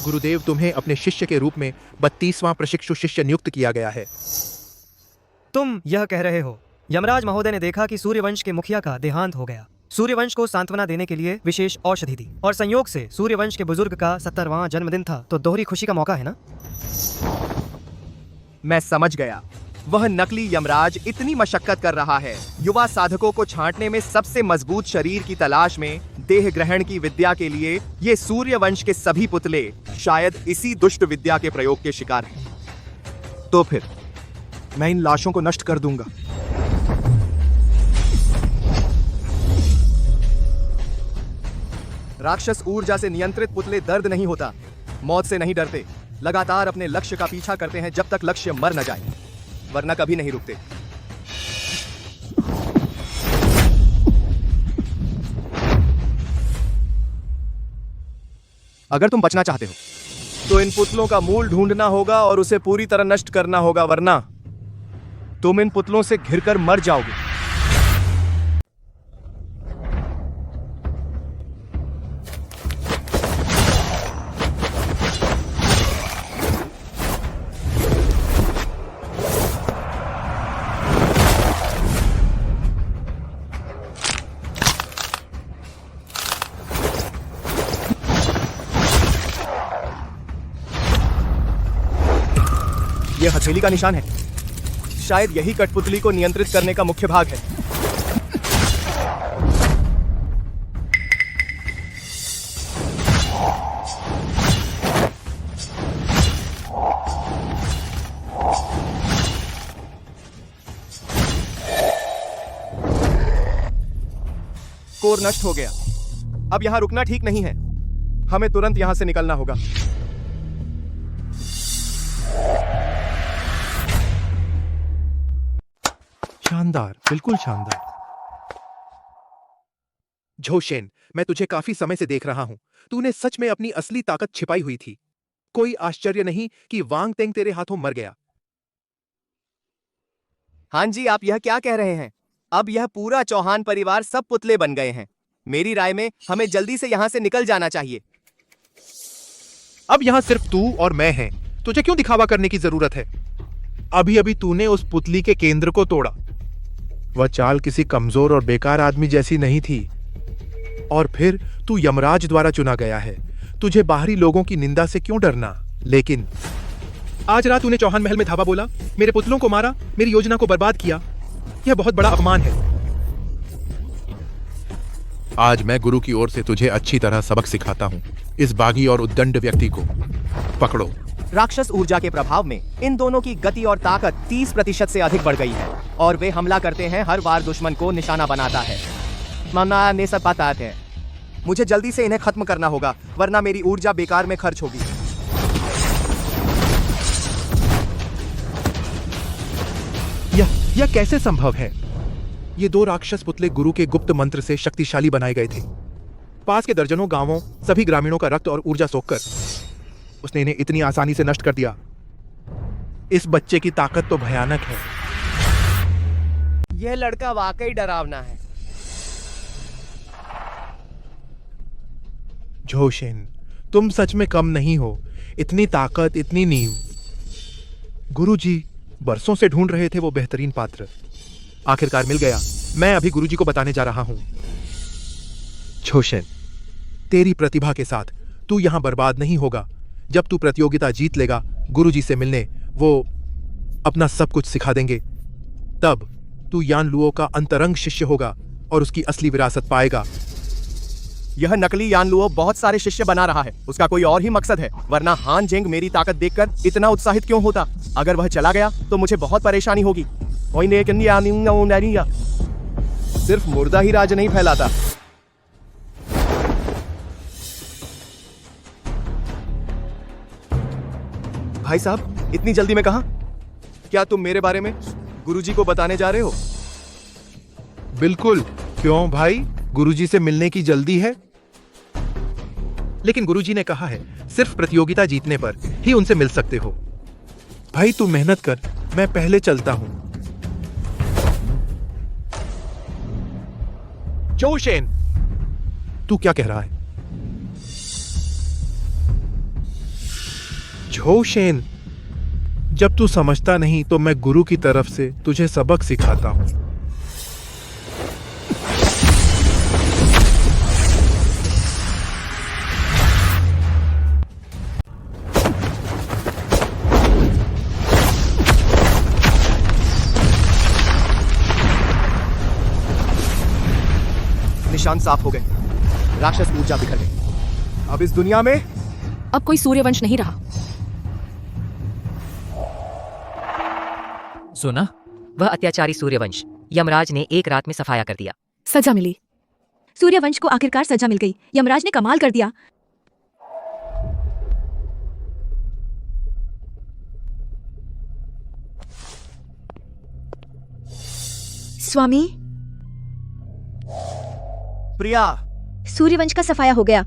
गुरुदेव, तुम्हें अपने शिष्य के रूप में 32वां प्रशिक्षु शिष्य नियुक्त किया गया है। तुम यह कह रहे हो यमराज महोदय ने देखा कि सूर्यवंश के मुखिया का देहांत हो गया, सूर्यवंश को सांत्वना देने के लिए विशेष औषधि दी, और संयोग से सूर्यवंश के बुजुर्ग का 70वां जन्मदिन था, तो दोहरी खुशी का मौका है ना? मैं समझ गया। वह नकली यमराज इतनी मशक्कत कर रहा है युवा साधकों को छांटने में सबसे मजबूत शरीर की तलाश में देह ग्रहण की विद्या के लिए ये सूर्यवंश के सभी पुतले शायद इसी दुष्ट विद्या के प्रयोग के शिकार हैं। तो फिर मैं इन लाशों को नष्ट कर दूंगा। राक्षस ऊर्जा से नियंत्रित पुतले दर्द नहीं होता, मौत से नहीं डरते, लगातार अपने लक्ष्य का पीछा करते हैं जब तक लक्ष्य मर न जाए, वरना कभी नहीं रुकते। अगर तुम बचना चाहते हो तो इन पुतलों का मूल ढूंढना होगा और उसे पूरी तरह नष्ट करना होगा, वरना तुम इन पुतलों से घिरकर मर जाओगे। यह हथेली का निशान है, शायद यही कठपुतली को नियंत्रित करने का मुख्य भाग है। कोर नष्ट हो गया। अब यहां रुकना ठीक नहीं है, हमें तुरंत यहां से निकलना होगा। शानदार, बिल्कुल शानदार। झोशेन, मैं तुझे काफी समय से देख रहा हूं। तूने सच में अपनी असली ताकत छिपाई हुई थी। कोई आश्चर्य नहीं कि वांग तेंग तेरे हाथों मर गया। हाँ जी, आप यह क्या कह रहे हैं? अब यह पूरा चौहान परिवार सब पुतले बन गए हैं। मेरी राय में हमें जल्दी से यहां से निकल जाना चाहिए। अब यहां सिर्फ तू और मैं हैं। तुझे क्यों दिखावा करने की जरूरत है? अभी अभी तूने उस पुतली के केंद्र को तोड़ा। वह चाल किसी कमजोर और बेकार आदमी जैसी नहीं थी। और फिर तू यमराज द्वारा चुना गया है। तुझे बाहरी लोगों की निंदा से क्यों डरना? लेकिन आज रात तूने चौहान महल में धावा बोला, मेरे पुतलों को मारा, मेरी योजना को बर्बाद किया। यह बहुत बड़ा अपमान है। आज मैं गुरु की ओर से तुझे अच्छी तरह सबक सिखाता हूं। इस बागी और उद्दंड व्यक्ति को पकड़ो। राक्षस ऊर्जा के प्रभाव में इन दोनों की गति और ताकत 30% से अधिक बढ़ गई है और वे हमला करते हैं, हर बार दुश्मन को निशाना बनाता है। माना ने सब पता है। मुझे जल्दी से इन्हें खत्म करना होगा, वरना मेरी ऊर्जा बेकार में खर्च होगी। यह कैसे संभव है? ये दो राक्षस पुतले गुरु के गुप्त मंत्र से शक्तिशाली बनाए गए थे। पास के दर्जनों गांवों, सभी ग्रामीणों का रक्त और ऊर्जा सोखकर उसने इन्हें इतनी आसानी से नष्ट कर दिया। इस बच्चे की ताकत तो भयानक है। यह लड़का वाकई डरावना है। झोशेन, तुम सच में कम नहीं हो। इतनी ताकत, इतनी नींव। गुरुजी बरसों से ढूंढ रहे थे वो बेहतरीन पात्र। आखिरकार मिल गया। मैं अभी गुरुजी को बताने जा रहा हूं। झोशेन, तेरी प्रतिभा के साथ तू यहां बर्बाद नहीं होगा। जब तू प्रतियोगिता जीत लेगा, गुरुजी से मिलने वो अपना सब कुछ सिखा देंगे। तब तू यान लुओ का अंतरंग शिष्य होगा और उसकी असली विरासत पाएगा। यह नकली यान लुओ बहुत सारे शिष्य बना रहा है। उसका कोई और ही मकसद है, वरना हान जेंग मेरी ताकत देखकर इतना उत्साहित क्यों होता? अगर वह चला गया तो मुझे बहुत परेशानी होगी। सिर्फ मुर्दा ही राज नहीं फैलाता। भाई साहब, इतनी जल्दी में कहां? क्या तुम मेरे बारे में गुरुजी को बताने जा रहे हो? बिल्कुल। क्यों भाई, गुरुजी से मिलने की जल्दी है? लेकिन गुरुजी ने कहा है सिर्फ प्रतियोगिता जीतने पर ही उनसे मिल सकते हो। भाई तू मेहनत कर, मैं पहले चलता हूं। जोशेन, तू क्या कह रहा है? जोशेन, जब तू समझता नहीं तो मैं गुरु की तरफ से तुझे सबक सिखाता हूं। निशान साफ हो गए, राक्षस ऊर्जा बिखर गई। अब इस दुनिया में अब कोई सूर्यवंश नहीं रहा। सुना? वह अत्याचारी सूर्यवंश यमराज ने एक रात में सफाया कर दिया। सजा मिली। सूर्यवंश को आखिरकार सजा मिल गई। यमराज ने कमाल कर दिया। स्वामी, प्रिया, सूर्यवंश का सफाया हो गया।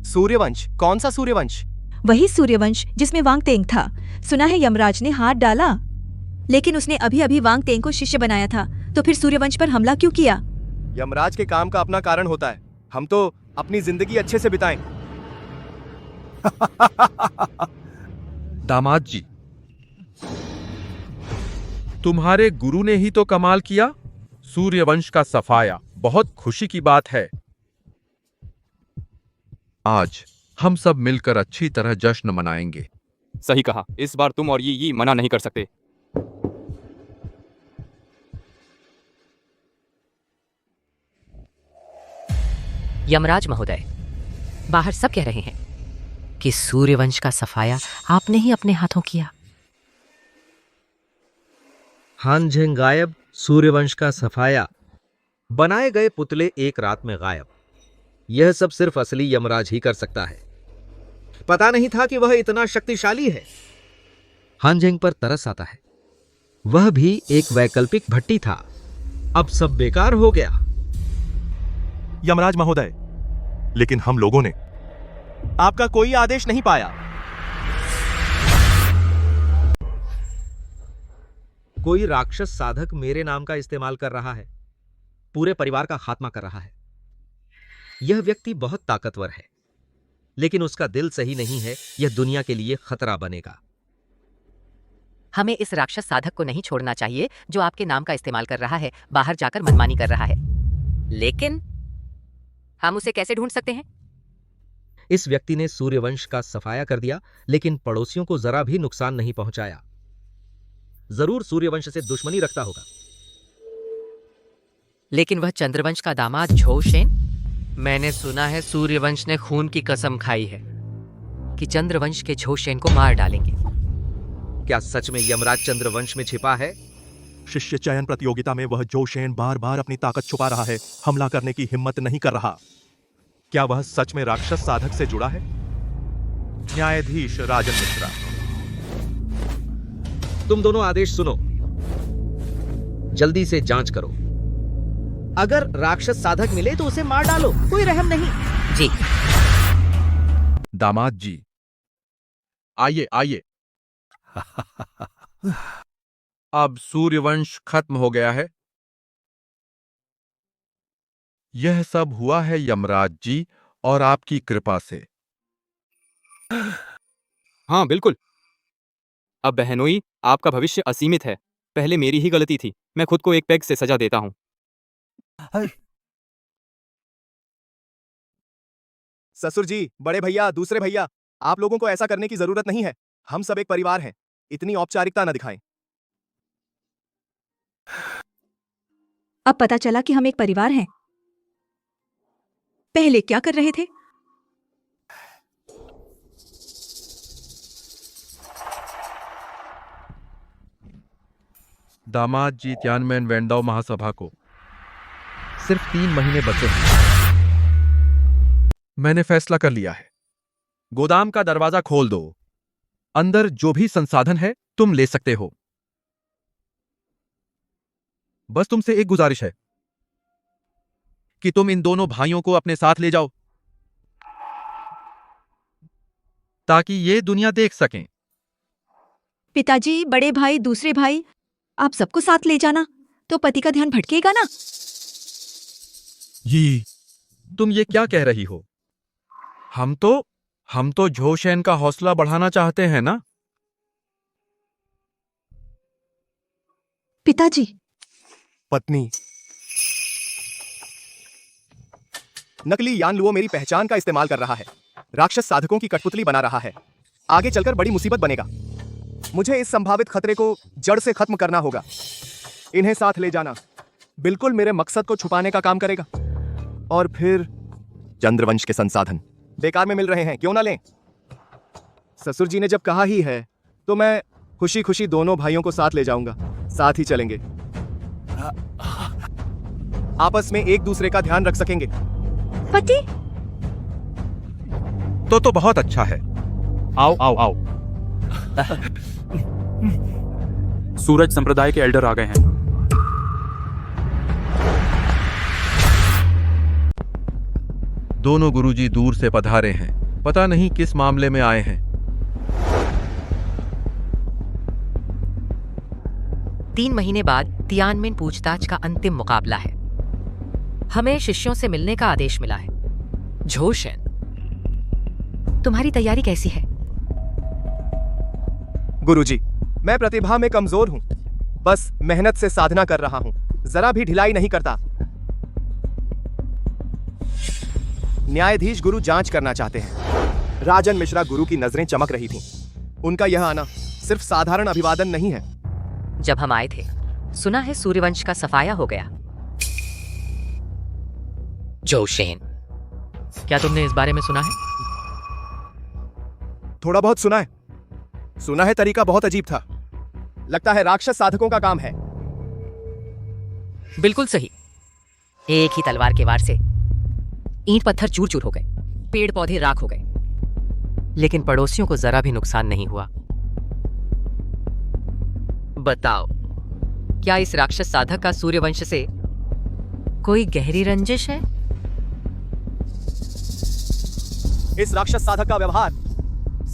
सूर्यवंश? कौन सा सूर्यवंश? वही सूर्यवंश जिसमें वांगतेंग था। सुना है यमराज ने हाथ डाला, लेकिन उसने अभी अभी वांगतेंग को शिष्य बनाया था, तो फिर सूर्यवंश पर हमला क्यों किया? यमराज के काम का अपना कारण होता है। हम तो अपनी जिंदगी अच्छे से बिताएं। दामाद जी, तुम्हारे गुरु ने ही तो कमाल किया। सूर्यवंश का सफाया बहुत खुशी की बात है। आज हम सब मिलकर अच्छी तरह जश्न मनाएंगे। सही कहा, इस बार तुम और ये मना नहीं कर सकते। यमराज महोदय, बाहर सब कह रहे हैं कि सूर्यवंश का सफाया आपने ही अपने हाथों किया। हानझेंग गायब, सूर्यवंश का सफाया, बनाए गए पुतले एक रात में गायब। यह सब सिर्फ असली यमराज ही कर सकता है। पता नहीं था कि वह इतना शक्तिशाली है। हानझेंग पर तरस आता है। वह भी एक वैकल्पिक भट्टी था। अब सब बेकार हो गया। यमराज महोदय, लेकिन हम लोगों ने आपका कोई आदेश नहीं पाया। कोई राक्षस साधक मेरे नाम का इस्तेमाल कर रहा है, पूरे परिवार का खात्मा कर रहा है। यह व्यक्ति बहुत ताकतवर है, लेकिन उसका दिल सही नहीं है। यह दुनिया के लिए खतरा बनेगा। हमें इस राक्षस साधक को नहीं छोड़ना चाहिए जो आपके नाम का इस्तेमाल कर रहा है, बाहर जाकर मनमानी कर रहा है। लेकिन हम उसे कैसे ढूंढ सकते हैं? इस व्यक्ति ने सूर्यवंश का सफाया कर दिया, लेकिन पड़ोसियों को जरा भी नुकसान नहीं पहुंचाया। जरूर सूर्यवंश से दुश्मनी रखता होगा। लेकिन वह चंद्रवंश का दामाद झोशेन? मैंने सुना है सूर्यवंश ने खून की कसम खाई है कि चंद्रवंश के झोशेन को मार डालेंगे। क्या सच में यमराज चंद्रवंश में छिपा है? शिष्य चयन प्रतियोगिता में वह जोशेन बार बार अपनी ताकत छुपा रहा है, हमला करने की हिम्मत नहीं कर रहा। क्या वह सच में राक्षस साधक से जुड़ा है? न्यायाधीश राजन मिश्रा, तुम दोनों आदेश सुनो। जल्दी से जांच करो। अगर राक्षस साधक मिले तो उसे मार डालो, कोई रहम नहीं। जी। दामाद जी, आइए आइए। अब सूर्यवंश खत्म हो गया है। यह सब हुआ है यमराज जी और आपकी कृपा से। हाँ बिल्कुल। अब बहनोई, आपका भविष्य असीमित है। पहले मेरी ही गलती थी। मैं खुद को एक पेग से सजा देता हूं। ससुर जी, बड़े भैया, दूसरे भैया, आप लोगों को ऐसा करने की जरूरत नहीं है। हम सब एक परिवार हैं। इतनी औपचारिकता न दिखाएं। अब पता चला कि हम एक परिवार हैं। पहले क्या कर रहे थे? दामाद जी, तियानमेन वेंडाओ महासभा को सिर्फ 3 महीने बचे हैं। मैंने फैसला कर लिया है। गोदाम का दरवाजा खोल दो। अंदर जो भी संसाधन है तुम ले सकते हो। बस तुमसे एक गुजारिश है कि तुम इन दोनों भाइयों को अपने साथ ले जाओ ताकि ये दुनिया देख सकें पिताजी, बड़े भाई, दूसरे भाई, आप सबको साथ ले जाना, तो पति का ध्यान भटकेगा ना। ये तुम ये क्या कह रही हो? हम तो झोशेन का हौसला बढ़ाना चाहते हैं ना। पिताजी। पत्नी। नकली यान लुओ मेरी पहचान का इस्तेमाल कर रहा है, राक्षस साधकों की कठपुतली बना रहा है। आगे चलकर बड़ी मुसीबत बनेगा। मुझे इस संभावित खतरे को जड़ से खत्म करना होगा। इन्हें साथ ले जाना बिल्कुल मेरे मकसद को छुपाने का काम करेगा। और फिर चंद्रवंश के संसाधन बेकार में मिल रहे हैं, क्यों ना लें? ससुर जी ने जब कहा ही है तो मैं खुशी खुशी दोनों भाइयों को साथ ले जाऊंगा। साथ ही चलेंगे, आपस में एक दूसरे का ध्यान रख सकेंगे। पति तो बहुत अच्छा है। आओ आओ आओ। सूरज संप्रदाय के एल्डर आ गए हैं। दोनों गुरुजी दूर से पधारे हैं, पता नहीं किस मामले में आए हैं। 3 महीने बाद तियानमेन पूछताछ का अंतिम मुकाबला है। हमें शिष्यों से मिलने का आदेश मिला है। झोशेन, तुम्हारी तैयारी कैसी है? गुरुजी, मैं प्रतिभा में कमजोर हूं, बस मेहनत से साधना कर रहा हूं, जरा भी ढिलाई नहीं करता। न्यायाधीश गुरु जांच करना चाहते हैं। राजन मिश्रा गुरु की नजरें चमक रही थीं। उनका यह आना सिर्फ साधारण अभिवादन नहीं है। जब हम आए थे, सुना है सूर्यवंश का सफाया हो गया। जोशेन, क्या तुमने इस बारे में सुना है? थोड़ा बहुत सुना है। सुना है तरीका बहुत अजीब था। लगता है राक्षस साधकों का काम है। बिल्कुल सही। एक ही तलवार के वार से ईंट पत्थर चूर चूर हो गए, पेड़ पौधे राख हो गए, लेकिन पड़ोसियों को जरा भी नुकसान नहीं हुआ। बताओ, क्या इस राक्षस साधक का सूर्यवंश से कोई गहरी रंजिश है? इस राक्षस साधक का व्यवहार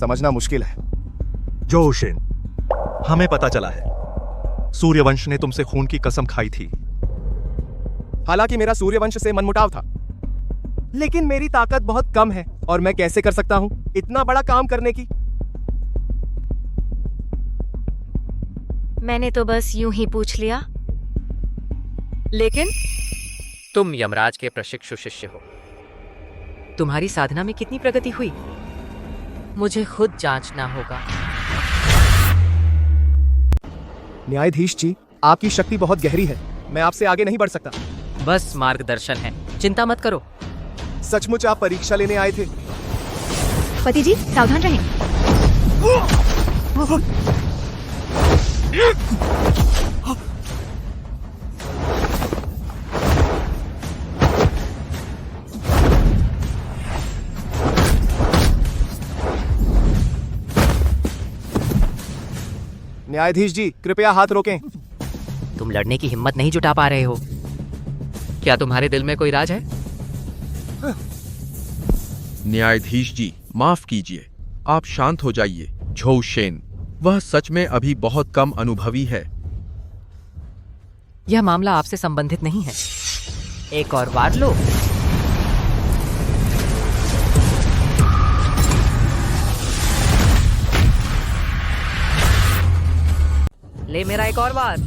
समझना मुश्किल है। जोशेन, हमें पता चला है सूर्यवंश ने तुमसे खून की कसम खाई थी। हालांकि मेरा सूर्यवंश से मनमुटाव था, लेकिन मेरी ताकत बहुत कम है और मैं कैसे कर सकता हूं इतना बड़ा काम करने की। मैंने तो बस यूं ही पूछ लिया। लेकिन तुम यमराज के प्रशिक्षु शिष्य हो। तुम्हारी साधना में कितनी प्रगति हुई, मुझे खुद जांचना होगा। न्यायाधीश जी, आपकी शक्ति बहुत गहरी है, मैं आपसे आगे नहीं बढ़ सकता। बस मार्गदर्शन है, चिंता मत करो। सचमुच आप परीक्षा लेने आए थे? पति जी, सावधान रहें। न्यायाधीश जी, कृपया हाथ रोकें। तुम लड़ने की हिम्मत नहीं जुटा पा रहे हो। क्या तुम्हारे दिल में कोई राज है? न्यायाधीश जी, माफ कीजिए, आप शांत हो जाइए। झोशेन, वह सच में अभी बहुत कम अनुभवी है। यह मामला आपसे संबंधित नहीं है। एक और वार लो। ले मेरा एक और वार।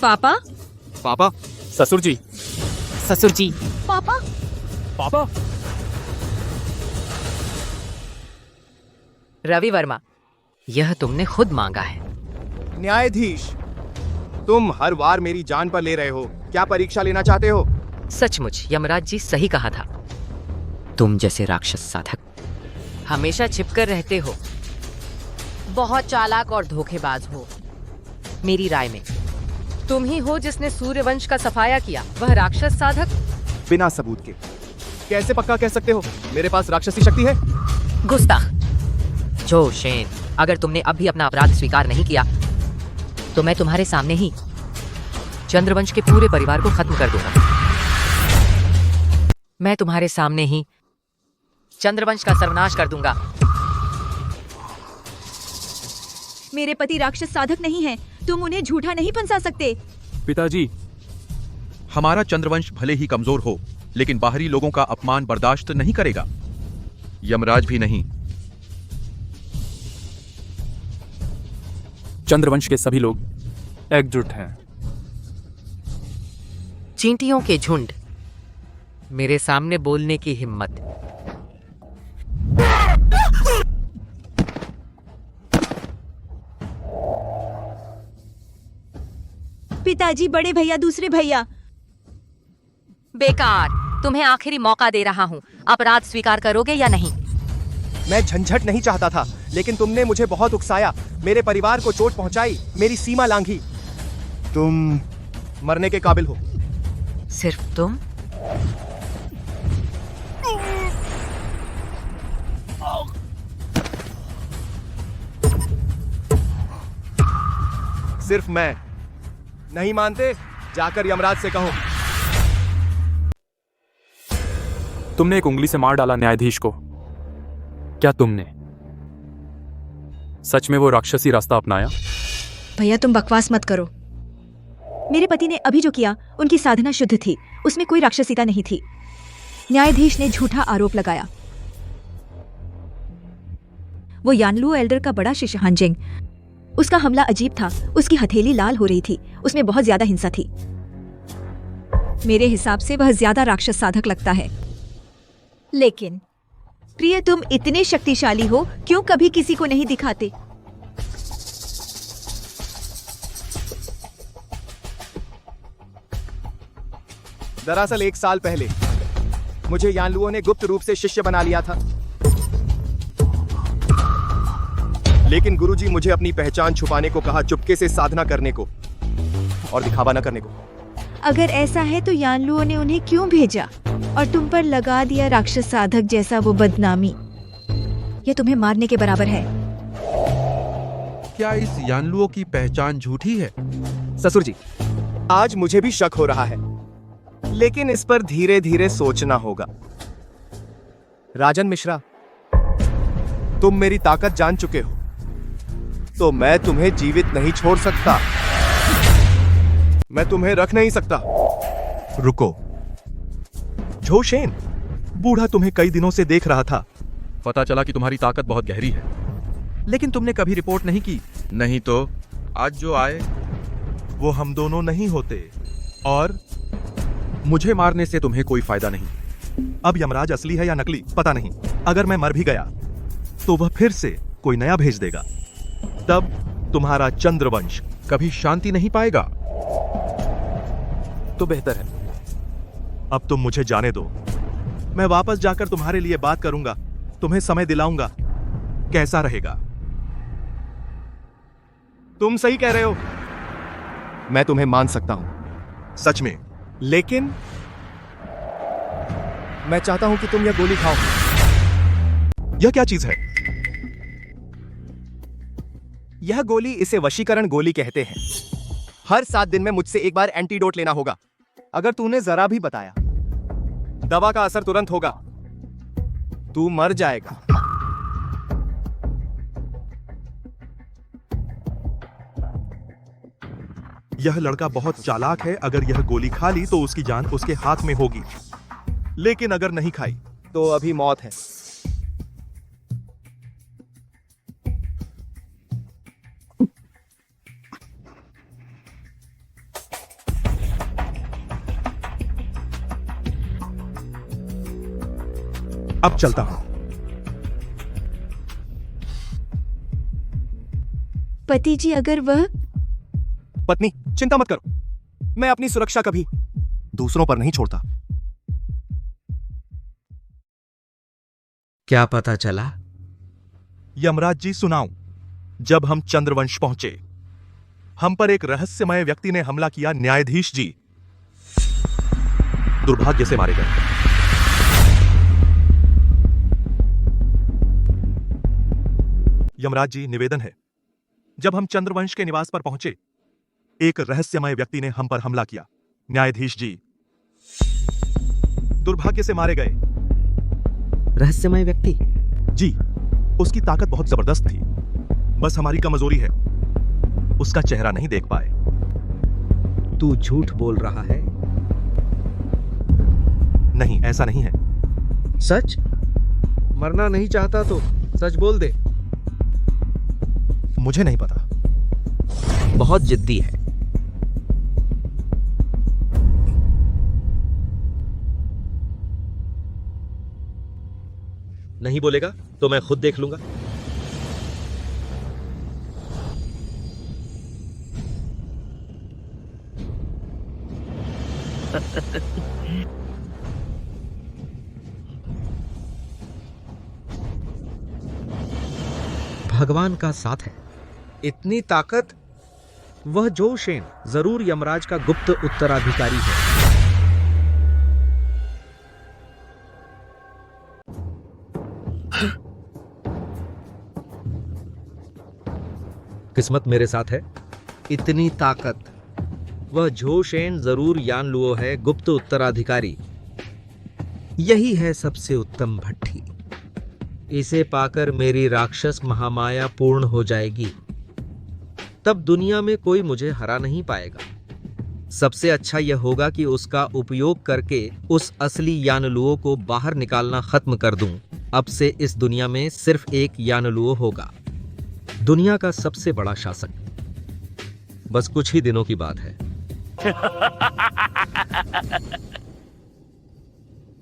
पापा। पापा। ससुर जी। ससुर जी। पापा। पापा। रवि वर्मा, यह तुमने खुद मांगा है। न्यायाधीश, तुम हर बार मेरी जान पर ले रहे हो। क्या परीक्षा लेना चाहते हो? सचमुच यमराज जी सही कहा था। तुम जैसे राक्षस साधक हमेशा छिपकर रहते हो, बहुत चालाक और धोखेबाज हो। मेरी राय में तुम ही हो जिसने सूर्यवंश का सफाया किया। वह राक्षस साधक बिना सबूत के कैसे पक्का कह सकते हो मेरे पास राक्षसी शक्ति है? गुस्ताख। जोशेन, अगर तुमने अब भी अपना अपराध स्वीकार नहीं किया तो मैं तुम्हारे सामने ही चंद्रवंश के पूरे परिवार को खत्म कर दूंगा। मैं तुम्हारे सामने ही चंद्रवंश का सर्वनाश कर दूंगा। मेरे पति राक्षस साधक नहीं है, तुम उन्हें झूठा नहीं फंसा सकते। पिताजी, हमारा चंद्रवंश भले ही कमजोर हो, लेकिन बाहरी लोगों का अपमान बर्दाश्त नहीं करेगा। यमराज भी नहीं। चंद्रवंश के सभी लोग एकजुट हैं। चींटियों के झुंड, मेरे सामने बोलने की हिम्मत। पिताजी, बड़े भैया, दूसरे भैया। बेकार, तुम्हें आखिरी मौका दे रहा हूँ। अपराध स्वीकार करोगे या नहीं? मैं झंझट नहीं चाहता था, लेकिन तुमने मुझे बहुत उकसाया, मेरे परिवार को चोट पहुंचाई, मेरी सीमा लांघी। तुम मरने के काबिल हो। सिर्फ तुम? सिर्फ मैं। नहीं मानते? जाकर यमराज से कहो। तुमने एक उंगली से मार डाला न्यायाधीश को। क्या तुमने सच में वो राक्षसी रास्ता अपनाया? भैया, तुम बकवास मत करो। मेरे पति ने अभी जो किया, उनकी साधना शुद्ध थी, उसमें कोई राक्षसीता नहीं थी। न्यायाधीश ने झूठा आरोप लगाया। वो यानलुओ एल्डर का बड़ा शिष्य हानजेंग, उसका हमला अजीब था। उसकी हथेली लाल हो रही थी, उसमें बहुत ज्यादा हिंसा थी। मेरे हिसाब से वह ज्यादा राक्षस साधक लगता है। लेकिन प्रिय, तुम इतने शक्तिशाली हो, क्यों कभी किसी को नहीं दिखाते? दरअसल 1 साल पहले मुझे यानलुओ ने गुप्त रूप से शिष्य बना लिया था, लेकिन गुरुजी मुझे अपनी पहचान छुपाने को कहा, चुपके से साधना करने को और दिखावा न करने को। अगर ऐसा है तो यानलुओ ने उन्हें क्यों भेजा और तुम पर लगा दिया राक्षस साधक जैसा वो बदनामी? ये तुम्हें मारने के बराबर है। क्या इस यानलुओ की पहचान झूठी है? ससुर जी, आज मुझे भी शक हो रहा है, लेकिन इस पर धीरे धीरे सोचना होगा। राजन मिश्रा, तुम मेरी ताकत जान चुके हो, तो मैं तुम्हें जीवित नहीं छोड़ सकता। मैं तुम्हें रख नहीं सकता। रुको, झोशेन, बूढ़ा तुम्हें कई दिनों से देख रहा था। पता चला कि तुम्हारी ताकत बहुत गहरी है, लेकिन तुमने कभी रिपोर्ट नहीं की। नहीं तो आज जो आए वो हम दोनों नहीं होते, और मुझे मारने से तुम्हें कोई फायदा नहीं। अब यमराज असली है या नकली पता नहीं। अगर मैं मर भी गया तो वह फिर से कोई नया भेज देगा। तब तुम्हारा चंद्रवंश कभी शांति नहीं पाएगा। तो बेहतर है अब तुम मुझे जाने दो। मैं वापस जाकर तुम्हारे लिए बात करूंगा, तुम्हें समय दिलाऊंगा। कैसा रहेगा? तुम सही कह रहे हो, मैं तुम्हें मान सकता हूं। सच में? लेकिन मैं चाहता हूं कि तुम यह गोली खाओ। यह क्या चीज है? यह गोली, इसे वशीकरण गोली कहते हैं। हर 7 दिन में मुझसे एक बार एंटीडोट लेना होगा। अगर तूने जरा भी बताया, दवा का असर तुरंत होगा, तू मर जाएगा। यह लड़का बहुत चालाक है। अगर यह गोली खा ली तो उसकी जान उसके हाथ में होगी, लेकिन अगर नहीं खाई तो अभी मौत है। अब चलता हूं। पति जी, अगर वह... पत्नी, चिंता मत करो, मैं अपनी सुरक्षा कभी दूसरों पर नहीं छोड़ता। क्या पता चला? यमराज जी, सुनाऊं। जब हम चंद्रवंश पहुंचे, हम पर एक रहस्यमय व्यक्ति ने हमला किया। न्यायाधीश जी दुर्भाग्य से मारे गए। यमराज जी, निवेदन है, जब हम चंद्रवंश के निवास पर पहुंचे, एक रहस्यमय व्यक्ति ने हम पर हमला किया। न्यायाधीश जी दुर्भाग्य से मारे गए। रहस्यमय व्यक्ति? जी, उसकी ताकत बहुत जबरदस्त थी। बस हमारी कमजोरी है, उसका चेहरा नहीं देख पाए। तू झूठ बोल रहा है? नहीं, ऐसा नहीं है। सच? मरना नहीं चाहता तो सच बोल दे। मुझे नहीं पता। बहुत जिद्दी है। नहीं बोलेगा तो मैं खुद देख लूंगा। भगवान का साथ है। इतनी ताकत? वह जो शेन जरूर यमराज का गुप्त उत्तराधिकारी है। किस्मत मेरे साथ है। इतनी ताकत? वह जो शेन जरूर यान लुओ है, गुप्त उत्तराधिकारी। यही है सबसे उत्तम भट्टी। इसे पाकर मेरी राक्षस महामाया पूर्ण हो जाएगी। तब दुनिया में कोई मुझे हरा नहीं पाएगा। सबसे अच्छा यह होगा कि उसका उपयोग करके उस असली यानलुओ को बाहर निकालना खत्म कर दूं। अब से इस दुनिया में सिर्फ एक यानलुओ होगा, दुनिया का सबसे बड़ा शासक। बस कुछ ही दिनों की बात है।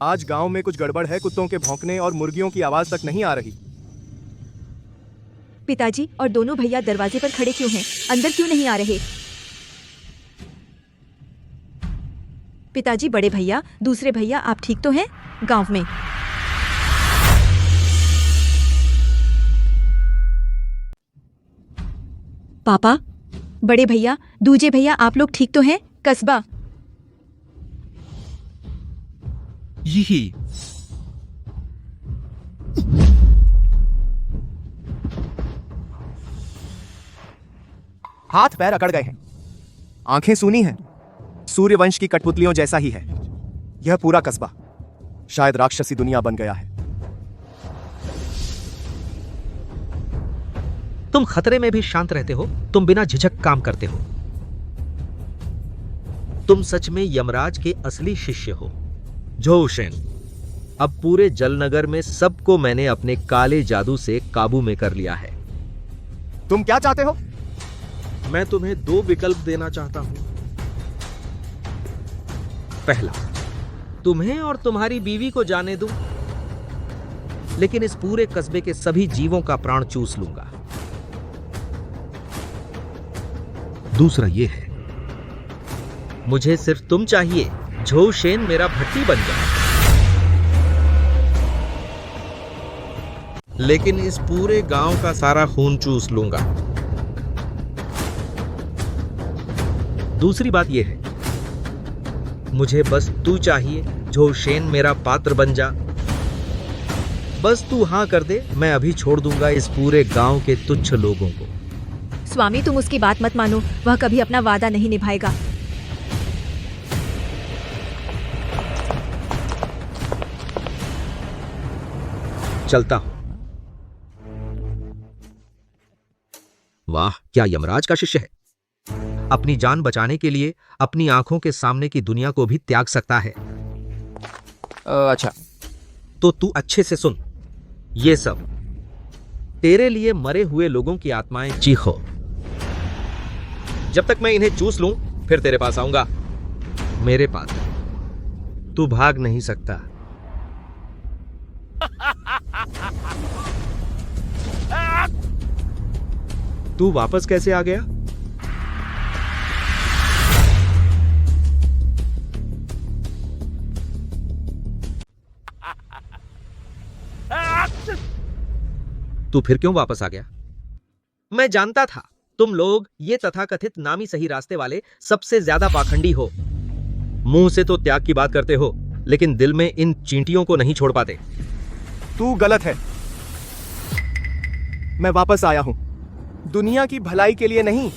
आज गांव में कुछ गड़बड़ है। कुत्तों के भौंकने और मुर्गियों की आवाज तक नहीं आ रही। पिताजी और दोनों भैया दरवाजे पर खड़े क्यों हैं? अंदर क्यों नहीं आ रहे? पिताजी, बड़े भैया, दूसरे भैया, आप ठीक तो हैं? गांव में पापा, बड़े भैया, दूजे भैया, आप लोग ठीक तो हैं? कस्बा यही हाथ पैर अकड़ गए हैं, आंखें सूनी हैं। सूर्यवंश की कठपुतलियों जैसा ही है यह पूरा कस्बा। शायद राक्षसी दुनिया बन गया है। तुम खतरे में भी शांत रहते हो। तुम बिना झिझक काम करते हो। तुम सच में यमराज के असली शिष्य हो, जोशेन। अब पूरे जलनगर में सबको मैंने अपने काले जादू से काबू में कर लिया है। तुम क्या चाहते हो? मैं तुम्हें 2 विकल्प देना चाहता हूं। पहला, तुम्हें और तुम्हारी बीवी को जाने दूं, लेकिन इस पूरे कस्बे के सभी जीवों का प्राण चूस लूंगा। दूसरा यह है, मुझे सिर्फ तुम चाहिए। जोशेन मेरा भट्टी बन जाए, लेकिन इस पूरे गांव का सारा खून चूस लूंगा। दूसरी बात यह है, मुझे बस तू चाहिए। जोशेन मेरा पात्र बन जा। बस तू हां कर दे, मैं अभी छोड़ दूंगा इस पूरे गांव के तुच्छ लोगों को। स्वामी, तुम उसकी बात मत मानो। वह कभी अपना वादा नहीं निभाएगा। चलता हूं। वाह, क्या यमराज का शिष्य है। अपनी जान बचाने के लिए अपनी आंखों के सामने की दुनिया को भी त्याग सकता है। अच्छा, तो तू अच्छे से सुन। ये सब तेरे लिए मरे हुए लोगों की आत्माएं चीखो। जब तक मैं इन्हें चूस लूं, फिर तेरे पास आऊंगा। मेरे पास तू भाग नहीं सकता। तू वापस कैसे आ गया? तू फिर क्यों वापस आ गया? मैं जानता था तुम लोग ये तथाकथित नामी सही रास्ते वाले सबसे ज्यादा पाखंडी हो। मुंह से तो त्याग की बात करते हो, लेकिन दिल में इन चींटियों को नहीं छोड़ पाते। तू गलत है। मैं वापस आया हूं दुनिया की भलाई के लिए नहीं,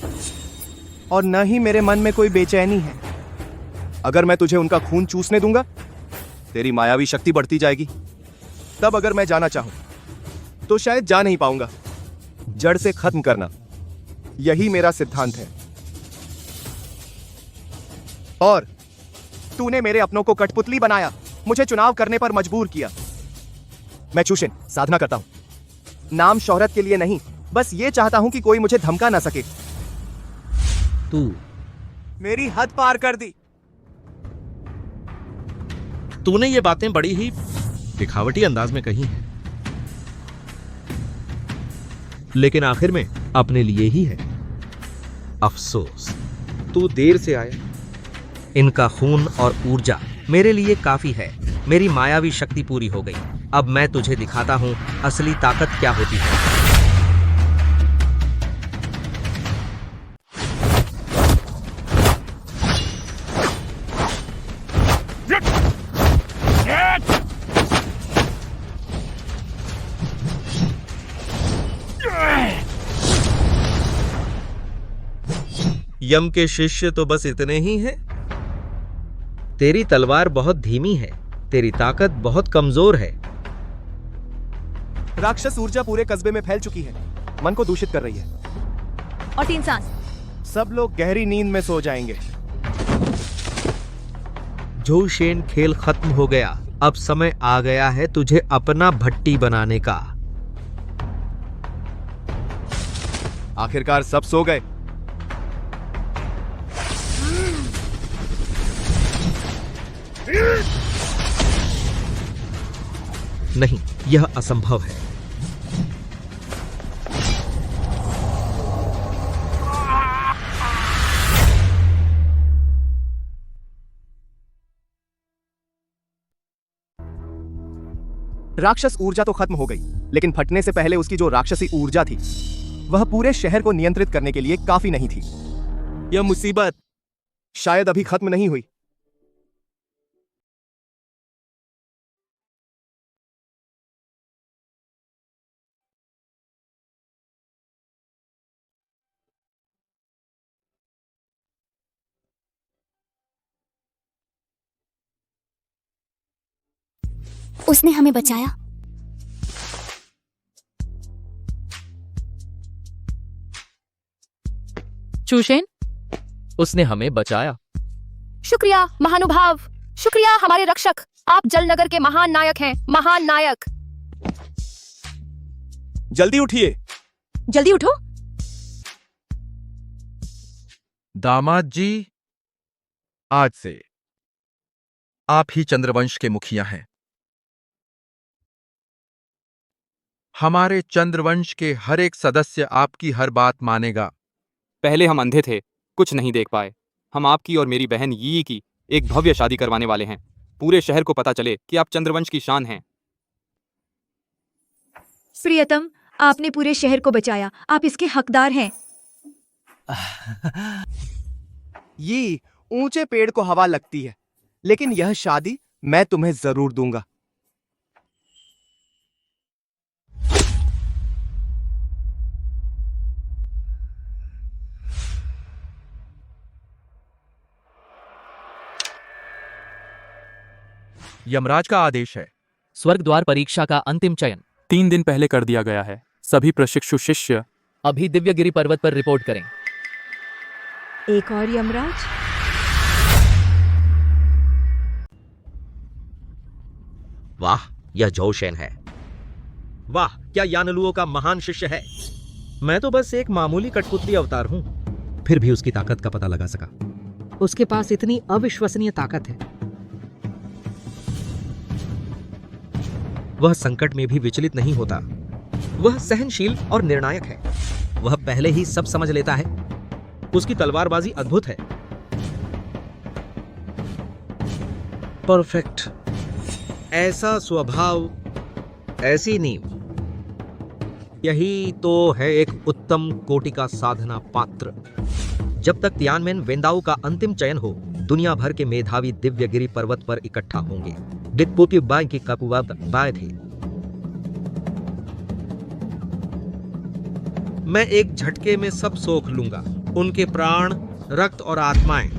और न ही मेरे मन में कोई बेचैनी है। अगर मैं तुझे उनका खून चूसने दूंगा, तेरी मायावी शक्ति बढ़ती जाएगी। तब अगर मैं जाना चाहूं तो शायद जा नहीं पाऊंगा। जड़ से खत्म करना, यही मेरा सिद्धांत है। और तूने मेरे अपनों को कठपुतली बनाया, मुझे चुनाव करने पर मजबूर किया। मैं चूशन साधना करता हूं, नाम शोहरत के लिए नहीं, बस ये चाहता हूं कि कोई मुझे धमका ना सके। तू मेरी हद पार कर दी। तूने ये बातें बड़ी ही दिखावटी अंदाज में कही हैं, लेकिन आखिर में अपने लिए ही है। अफसोस तू देर से आया। इनका खून और ऊर्जा मेरे लिए काफी है। मेरी मायावी शक्ति पूरी हो गई। अब मैं तुझे दिखाता हूं असली ताकत क्या होती है। यम के शिष्य तो बस इतने ही हैं। तेरी तलवार बहुत धीमी है, तेरी ताकत बहुत कमजोर है। राक्षस ऊर्जा पूरे कस्बे में फैल चुकी है, मन को दूषित कर रही है। और 3 सांस। सब लोग गहरी नींद में सो जाएंगे। जो शेन खेल खत्म हो गया। अब समय आ गया है तुझे अपना भट्टी बनाने का। आखिरकार सब सो गए। नहीं, यह असंभव है। राक्षस ऊर्जा तो खत्म हो गई, लेकिन फटने से पहले उसकी जो राक्षसी ऊर्जा थी वह पूरे शहर को नियंत्रित करने के लिए काफी नहीं थी। यह मुसीबत शायद अभी खत्म नहीं हुई। उसने हमें बचाया। चूशेन, उसने हमें बचाया। शुक्रिया महानुभाव, शुक्रिया हमारे रक्षक। आप जलनगर के महान नायक हैं, महान नायक। जल्दी उठिए। जल्दी उठो। दामाद जी, आज से आप ही चंद्रवंश के मुखिया हैं। हमारे चंद्रवंश के हर एक सदस्य आपकी हर बात मानेगा। पहले हम अंधे थे, कुछ नहीं देख पाए। हम आपकी और मेरी बहन यी की एक भव्य शादी करवाने वाले हैं। पूरे शहर को पता चले कि आप चंद्रवंश की शान हैं। प्रियतम, आपने पूरे शहर को बचाया, आप इसके हकदार हैं। ये ऊंचे पेड़ को हवा लगती है, लेकिन यह शादी मैं तुम्हें जरूर दूंगा। यमराज का आदेश है। स्वर्ग द्वार परीक्षा का अंतिम चयन 3 दिन पहले कर दिया गया है। सभी प्रशिक्षु शिष्य अभी दिव्यगिरी पर्वत पर रिपोर्ट करें। एक और यमराज। वाह, यह जोशेन है। वाह, क्या यानलुओं का महान शिष्य है। मैं तो बस एक मामूली कठपुतली अवतार हूं, फिर भी उसकी ताकत का पता लगा सका। उसके पास इतनी अविश्वसनीय ताकत है। वह संकट में भी विचलित नहीं होता। वह सहनशील और निर्णायक है। वह पहले ही सब समझ लेता है। उसकी तलवारबाजी अद्भुत है। परफेक्ट। ऐसा स्वभाव, ऐसी नींव, यही तो है एक उत्तम कोटि का साधना पात्र। जब तक तियानमेन वेंदाओ का अंतिम चयन हो, दुनिया भर के मेधावी दिव्यगिरी पर्वत पर इकट्ठा होंगे। डिटपोटी बाय की कापुवाद बाय थे। मैं एक झटके में सब सोख लूंगा, उनके प्राण, रक्त और आत्माएं।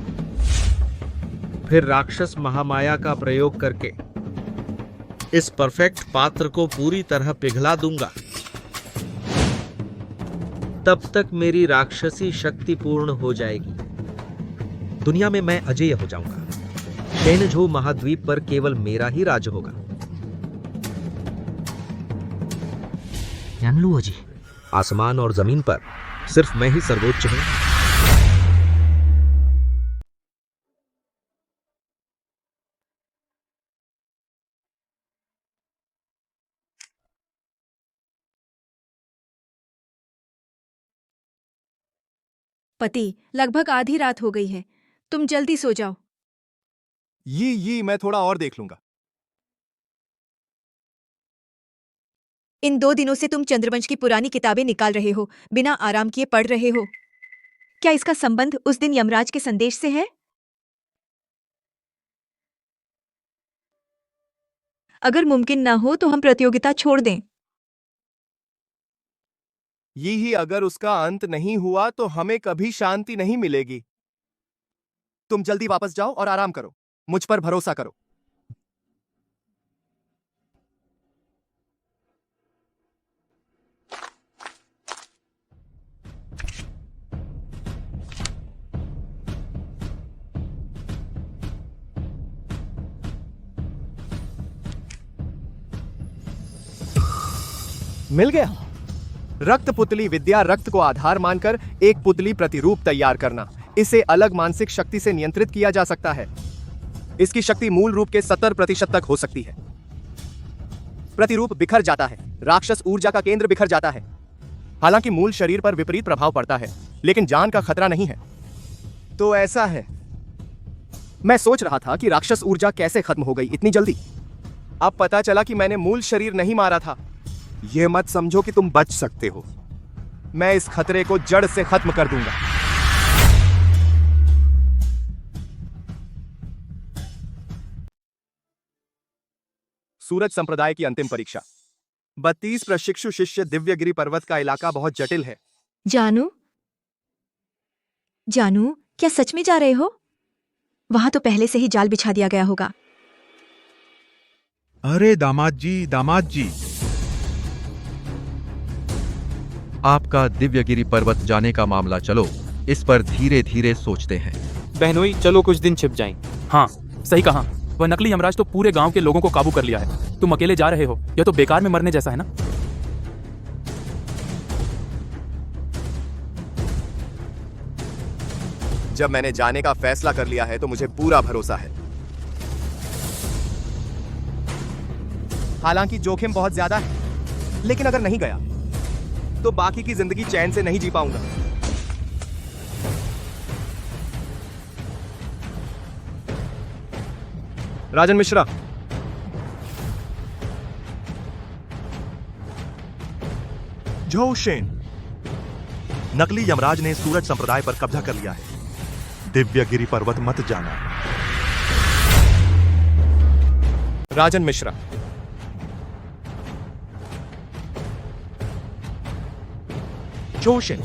फिर राक्षस महामाया का प्रयोग करके इस परफेक्ट पात्र को पूरी तरह पिघला दूंगा। तब तक मेरी राक्षसी शक्ति पूर्ण हो जाएगी। दुनिया में मैं अजेय हो जाऊंगा। शेनझू महाद्वीप पर केवल मेरा ही राज होगा। यानलुओ जी, आसमान और जमीन पर सिर्फ मैं ही सर्वोच्च हूं। पति, लगभग आधी रात हो गई है, तुम जल्दी सो जाओ। ये मैं थोड़ा और देख लूंगा। इन 2 दिनों से तुम चंद्रवंश की पुरानी किताबें निकाल रहे हो, बिना आराम किए पढ़ रहे हो। क्या इसका संबंध उस दिन यमराज के संदेश से है? अगर मुमकिन ना हो तो हम प्रतियोगिता छोड़ दें। ही अगर उसका अंत नहीं हुआ तो हमें कभी शांति नहीं मिलेगी। तुम जल्दी वापस जाओ और आराम करो। मुझ पर भरोसा करो। मिल गया। रक्त पुतली विद्या रक्त को आधार मानकर एक पुतली प्रतिरूप तैयार करना। इसे अलग मानसिक शक्ति से नियंत्रित किया जा सकता है। इसकी शक्ति मूल रूप के 70% तक हो सकती है। प्रतिरूप बिखर जाता है, राक्षस ऊर्जा का केंद्र बिखर जाता है। हालांकि मूल शरीर पर विपरीत प्रभाव पड़ता है, लेकिन जान का खतरा नहीं है। तो ऐसा है। मैं सोच रहा था कि राक्षस ऊर्जा कैसे खत्म हो गई इतनी जल्दी। अब पता चला कि मैंने मूल शरीर नहीं मारा था। यह मत समझो कि तुम बच सकते हो। मैं इस खतरे को जड़ से खत्म कर दूंगा। सूरज संप्रदाय की अंतिम परीक्षा। 32 प्रशिक्षु शिष्य। दिव्यगिरी पर्वत का इलाका बहुत जटिल है। जानू, क्या सच में जा रहे हो? वहां तो पहले से ही जाल बिछा दिया गया होगा। अरे दामाद जी, आपका दिव्यगिरी पर्वत जाने का मामला, चलो इस पर धीरे धीरे सोचते हैं। बहनोई, चलो कुछ दिन छिप जाएं। हाँ, सही कहा। वह नकली यमराज तो पूरे गांव के लोगों को काबू कर लिया है। तुम अकेले जा रहे हो, यह तो बेकार में मरने जैसा है ना। जब मैंने जाने का फैसला कर लिया है तो मुझे पूरा भरोसा है। हालांकि जोखिम बहुत ज्यादा है, लेकिन अगर नहीं गया तो बाकी की जिंदगी चैन से नहीं जी पाऊंगा। राजन मिश्रा, झोशेन, नकली यमराज ने सूरज संप्रदाय पर कब्जा कर लिया है। दिव्यगिरी पर्वत मत जाना। राजन मिश्रा, जोशेन,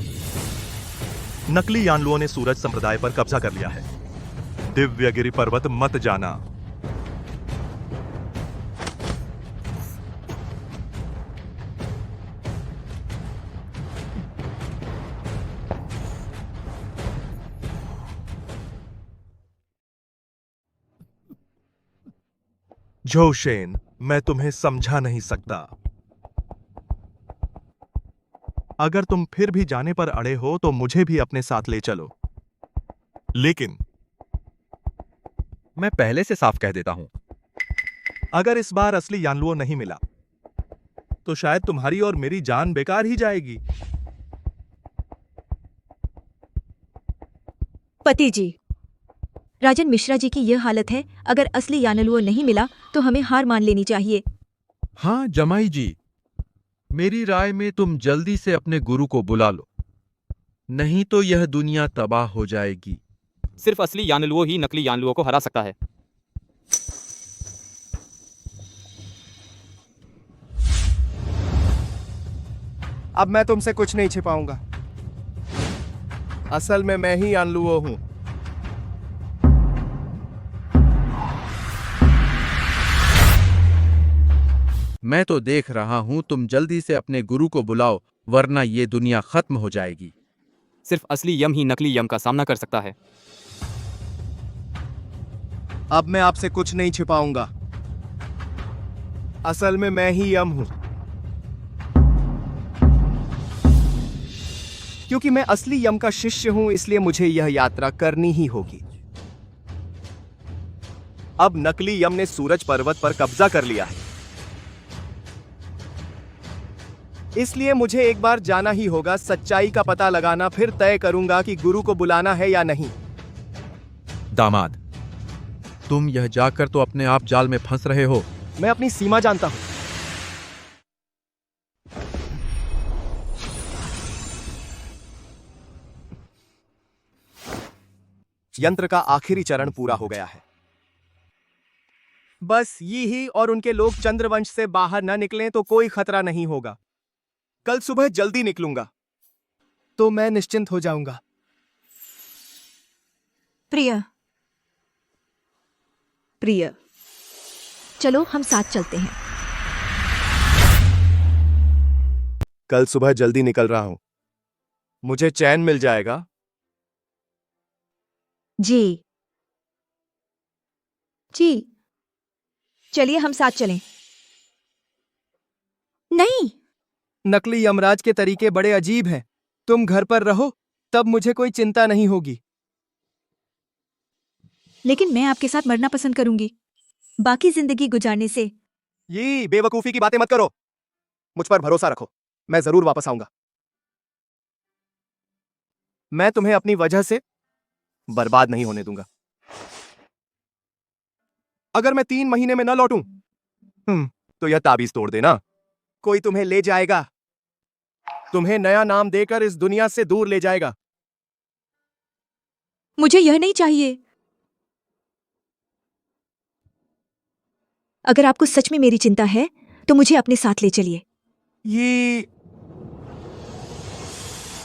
नकली यानलुओं ने सूरज संप्रदाय पर कब्जा कर लिया है। दिव्यगिरी पर्वत मत जाना। जोशेन, मैं तुम्हें समझा नहीं सकता। अगर तुम फिर भी जाने पर अड़े हो तो मुझे भी अपने साथ ले चलो। लेकिन मैं पहले से साफ कह देता हूं, अगर इस बार असली यानलुओ नहीं मिला तो शायद तुम्हारी और मेरी जान बेकार ही जाएगी। पति जी, राजन मिश्रा जी की यह हालत है, अगर असली यानलुओ नहीं मिला तो हमें हार मान लेनी चाहिए। हाँ जमाई जी, मेरी राय में तुम जल्दी से अपने गुरु को बुला लो, नहीं तो यह दुनिया तबाह हो जाएगी। सिर्फ असली यानलुओ ही नकली यानलुओ को हरा सकता है। अब मैं तुमसे कुछ नहीं छिपाऊंगा। असल में मैं ही यानलुओ हूं। मैं तो देख रहा हूं तुम जल्दी से अपने गुरु को बुलाओ, वरना ये दुनिया खत्म हो जाएगी। सिर्फ असली यम ही नकली यम का सामना कर सकता है। अब मैं आपसे कुछ नहीं छिपाऊंगा। असल में मैं ही यम हूं, क्योंकि मैं असली यम का शिष्य हूं, इसलिए मुझे यह यात्रा करनी ही होगी। अब नकली यम ने सूरज पर्वत पर कब्जा कर लिया है, इसलिए मुझे एक बार जाना ही होगा, सच्चाई का पता लगाना, फिर तय करूंगा कि गुरु को बुलाना है या नहीं। दामाद, तुम यह जाकर तो अपने आप जाल में फंस रहे हो। मैं अपनी सीमा जानता हूं। यंत्र का आखिरी चरण पूरा हो गया है। बस यही और उनके लोग चंद्रवंश से बाहर न निकलें तो कोई खतरा नहीं होगा। कल सुबह जल्दी निकलूंगा तो मैं निश्चिंत हो जाऊंगा। प्रिया, प्रिया, चलो हम साथ चलते हैं। कल सुबह जल्दी निकल रहा हूं, मुझे चैन मिल जाएगा। जी जी, चलिए हम साथ चलें। नहीं, नकली यमराज के तरीके बड़े अजीब हैं। तुम घर पर रहो, तब मुझे कोई चिंता नहीं होगी। लेकिन मैं आपके साथ मरना पसंद करूंगी, बाकी जिंदगी गुजारने से। ये बेवकूफी की बातें मत करो। मुझ पर भरोसा रखो, मैं जरूर वापस आऊंगा। मैं तुम्हें अपनी वजह से बर्बाद नहीं होने दूंगा। अगर मैं 3 महीने में न लौटूं, तो यह ताबीज तोड़ देना। कोई तुम्हें ले जाएगा, तुम्हें नया नाम देकर इस दुनिया से दूर ले जाएगा। मुझे यह नहीं चाहिए। अगर आपको सच में मेरी चिंता है तो मुझे अपने साथ ले चलिए। ये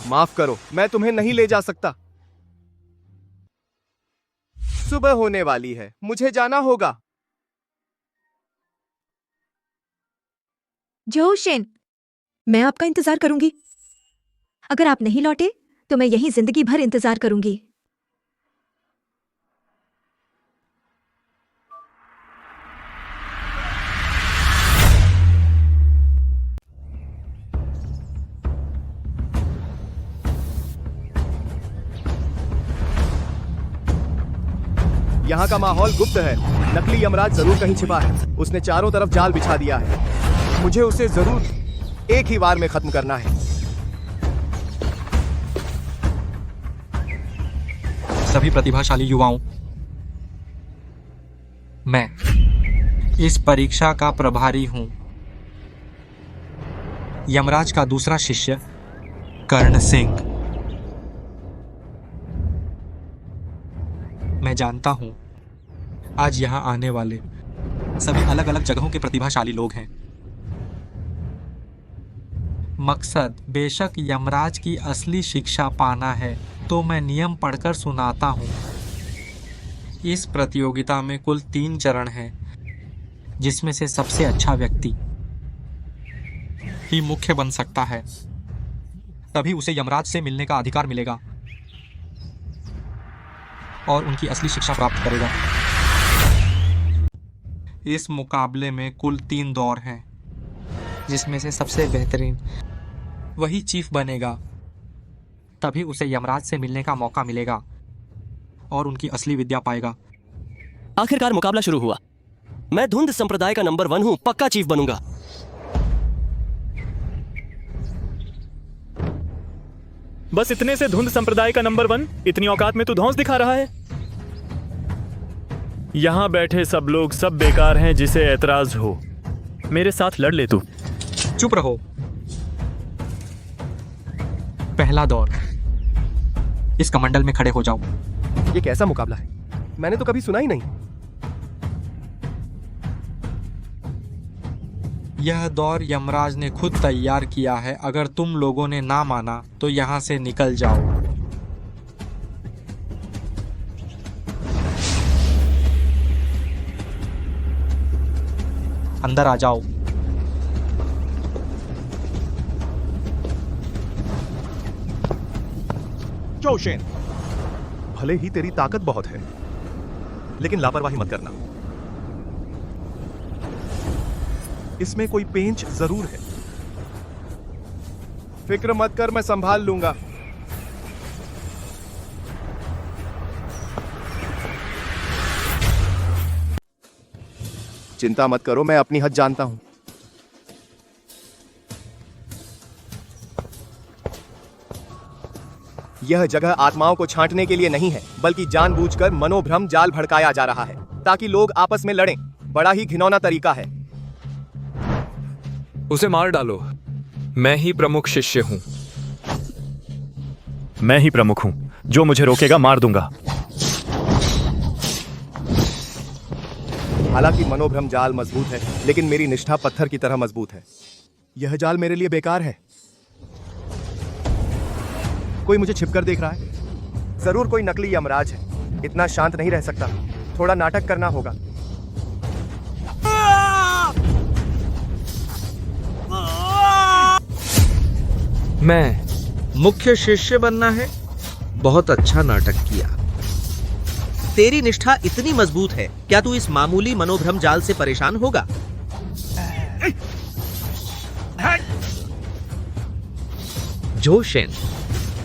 माफ करो, मैं तुम्हें नहीं ले जा सकता। सुबह होने वाली है, मुझे जाना होगा। जोशन, मैं आपका इंतजार करूंगी। अगर आप नहीं लौटे तो मैं यहीं जिंदगी भर इंतजार करूंगी। यहाँ का माहौल गुप्त है। नकली यमराज जरूर कहीं छिपा है। उसने चारों तरफ जाल बिछा दिया है। मुझे उसे जरूर एक ही बार में खत्म करना है। सभी प्रतिभाशाली युवाओं, मैं इस परीक्षा का प्रभारी हूं। यमराज का दूसरा शिष्य कर्ण सिंह। मैं जानता हूं आज यहाँ आने वाले सभी अलग अलग जगहों के प्रतिभाशाली लोग हैं। मकसद बेशक यमराज की असली शिक्षा पाना है, तो मैं नियम पढ़कर सुनाता हूँ। इस प्रतियोगिता में कुल 3 चरण हैं, जिसमें से सबसे अच्छा व्यक्ति ही मुख्य बन सकता है। तभी उसे यमराज से मिलने का अधिकार मिलेगा और उनकी असली शिक्षा प्राप्त करेगा। इस मुकाबले में कुल 3 दौर हैं, जिसमें से सबसे बेहतरीन वही चीफ बनेगा। तभी उसे यमराज से मिलने का मौका मिलेगा और उनकी असली विद्या पाएगा। आखिरकार मुकाबला शुरू हुआ। मैं धुंध संप्रदाय का नंबर 1 हूं, पक्का चीफ बनूंगा। बस इतने से धुंध संप्रदाय का नंबर 1? इतनी औकात में तू धौंस दिखा रहा है? यहां बैठे सब लोग सब बेकार हैं जिसे ऐतराज हो। मेरे साथ लड़ ले तू। चुप रहो। पहला दौर, इस कमंडल में खड़े हो जाओ। ये कैसा मुकाबला है? मैंने तो कभी सुना ही नहीं। यह दौर यमराज ने खुद तैयार किया है। अगर तुम लोगों ने ना माना तो यहाँ से निकल जाओ। अंदर आ जाओ। जोशेन, भले ही तेरी ताकत बहुत है, लेकिन लापरवाही मत करना। इसमें कोई पेंच जरूर है। फिक्र मत कर, मैं संभाल लूंगा। चिंता मत करो, मैं अपनी हद जानता हूं। यह जगह आत्माओं को छांटने के लिए नहीं है, बल्कि जानबूझकर मनोभ्रम जाल भड़काया जा रहा है ताकि लोग आपस में लड़ें। बड़ा ही घिनौना तरीका है। उसे मार डालो। मैं ही प्रमुख शिष्य हूं। मैं ही प्रमुख हूं। जो मुझे रोकेगा मार दूंगा। हालांकि मनोभ्रम जाल मजबूत है, लेकिन मेरी निष्ठा पत्थर की तरह मजबूत है। यह जाल मेरे लिए बेकार है। कोई मुझे छिपकर देख रहा है। जरूर कोई नकली यमराज है। इतना शांत नहीं रह सकता। थोड़ा नाटक करना होगा। मैं मुख्य शिष्य बनना है? बहुत अच्छा नाटक किया। तेरी निष्ठा इतनी मजबूत है, क्या तू इस मामूली मनोभ्रम जाल से परेशान होगा? जोशेन,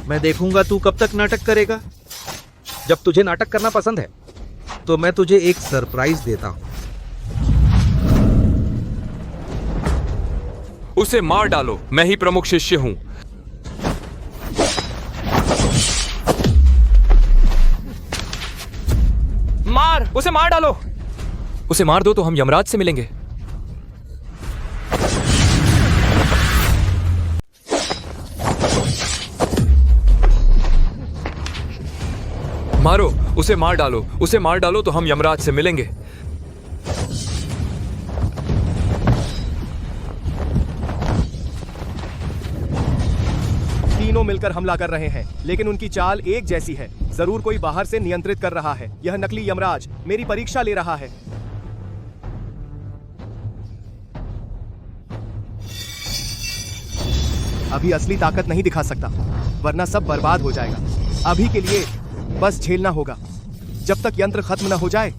मैं देखूंगा तू कब तक नाटक करेगा। जब तुझे नाटक करना पसंद है, तो मैं तुझे एक सरप्राइज देता हूं। उसे मार डालो। मैं ही प्रमुख शिष्य हूं। मार, उसे मार डालो। उसे मार दो तो हम यमराज से मिलेंगे। मारो, उसे मार डालो। उसे मार डालो तो हम यमराज से मिलेंगे। तीनों मिलकर हमला कर रहे हैं, लेकिन उनकी चाल एक जैसी है। जरूर कोई बाहर से नियंत्रित कर रहा है। यह नकली यमराज मेरी परीक्षा ले रहा है। अभी असली ताकत नहीं दिखा सकता, वरना सब बर्बाद हो जाएगा। अभी के लिए बस झेलना होगा, जब तक यंत्र खत्म न हो जाए।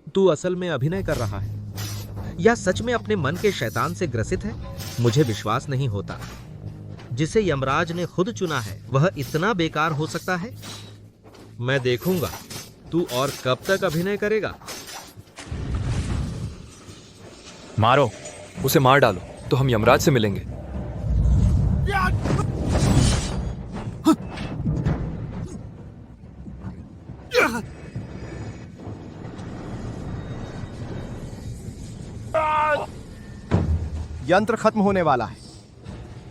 तू असल में अभिनय कर रहा है या सच में अपने मन के शैतान से ग्रसित है? मुझे विश्वास नहीं होता। जिसे यमराज ने खुद चुना है, वह इतना बेकार हो सकता है? मैं देखूंगा तू और कब तक अभिनय करेगा। मारो, उसे मार डालो तो हम यमराज से मिलेंगे। यंत्र खत्म होने वाला है।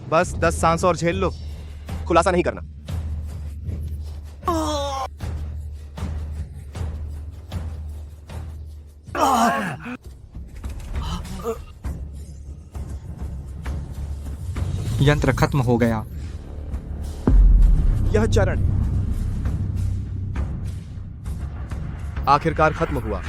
बस 10 सांस और झेल लो। खुलासा नहीं करना। यंत्र खत्म हो गया। यह चरण आखिरकार खत्म हुआ।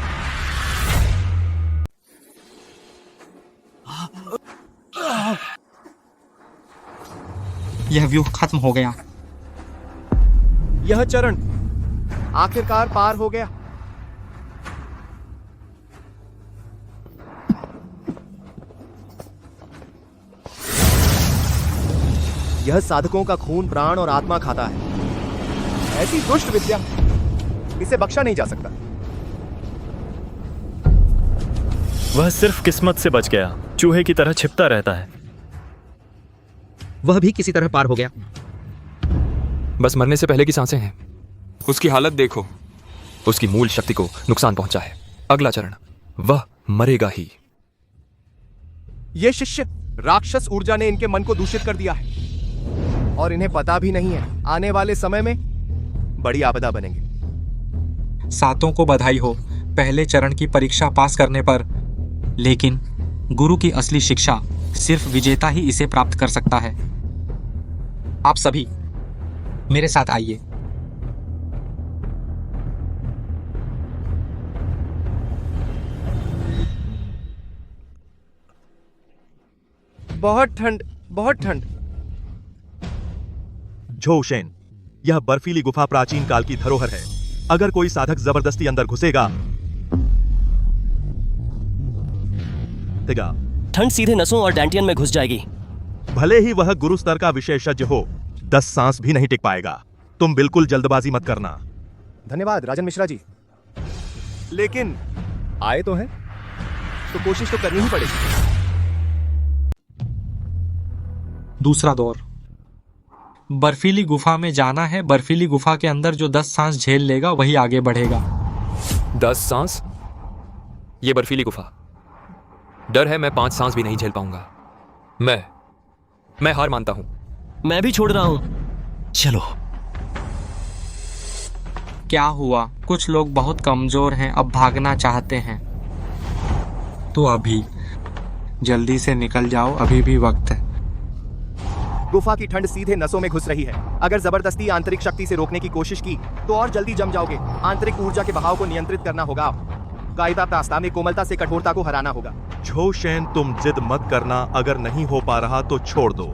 यह व्यूह खत्म हो गया। यह चरण आखिरकार पार हो गया। यह साधकों का खून, प्राण और आत्मा खाता है। ऐसी दुष्ट विद्या, इसे बख्शा नहीं जा सकता। वह सिर्फ किस्मत से बच गया। चूहे की तरह छिपता रहता है। वह भी किसी तरह पार हो गया। बस मरने से पहले की सांसें हैं। उसकी हालत देखो। उसकी मूल शक्ति को नुकसान पहुंचा है। अगला चरण, वह मरेगा ही। ये शिष्य राक्षस ऊर्जा ने इनके मन को दूषित कर दिया है, और इन्हें पता भी नहीं है आने वाले समय में बड़ी आपदा बनेंगे। सातों को बधाई हो पहले चरण की परीक्षा पास करने पर। लेकिन गुरु की असली शिक्षा सिर्फ विजेता ही इसे प्राप्त कर सकता है। आप सभी मेरे साथ आइए। बहुत ठंड, बहुत ठंड। झोशेन, यह बर्फीली गुफा प्राचीन काल की धरोहर है। अगर कोई साधक जबरदस्ती अंदर घुसेगा ठंड सीधे नसों और डैंटियन में घुस जाएगी। भले ही वह गुरु स्तर का विशेषज्ञ हो, 10 सांस भी नहीं टिक पाएगा। तुम बिल्कुल जल्दबाजी मत करना। धन्यवाद राजन मिश्रा जी, लेकिन आए तो हैं, तो कोशिश तो करनी ही पड़ेगी। दूसरा दौर। बर्फीली गुफा में जाना है। बर्फीली गुफा के अंदर जो 10 सांस झेल लेगा वही आगे बढ़ेगा। 10 सांस? ये बर्फीली गुफा, डर है मैं 5 सांस भी नहीं झेल पाऊंगा। मैं हार मानता हूं। मैं भी छोड़ रहा हूं। चलो। क्या हुआ? कुछ लोग बहुत कमजोर हैं, अब भागना चाहते हैं। तो अभी जल्दी से निकल जाओ, अभी भी वक्त है। गुफा की ठंड सीधे नसों में घुस रही है। अगर जबरदस्ती आंतरिक शक्ति से रोकने की कोशिश की तो और जल्दी जम जाओगे। आंतरिक ऊर्जा के बहाव को नियंत्रित करना होगा। कायदा रास्ता में कोमलता से कठोरता को हराना होगा। झोशेन, तुम जिद मत करना। अगर नहीं हो पा रहा तो छोड़ दो।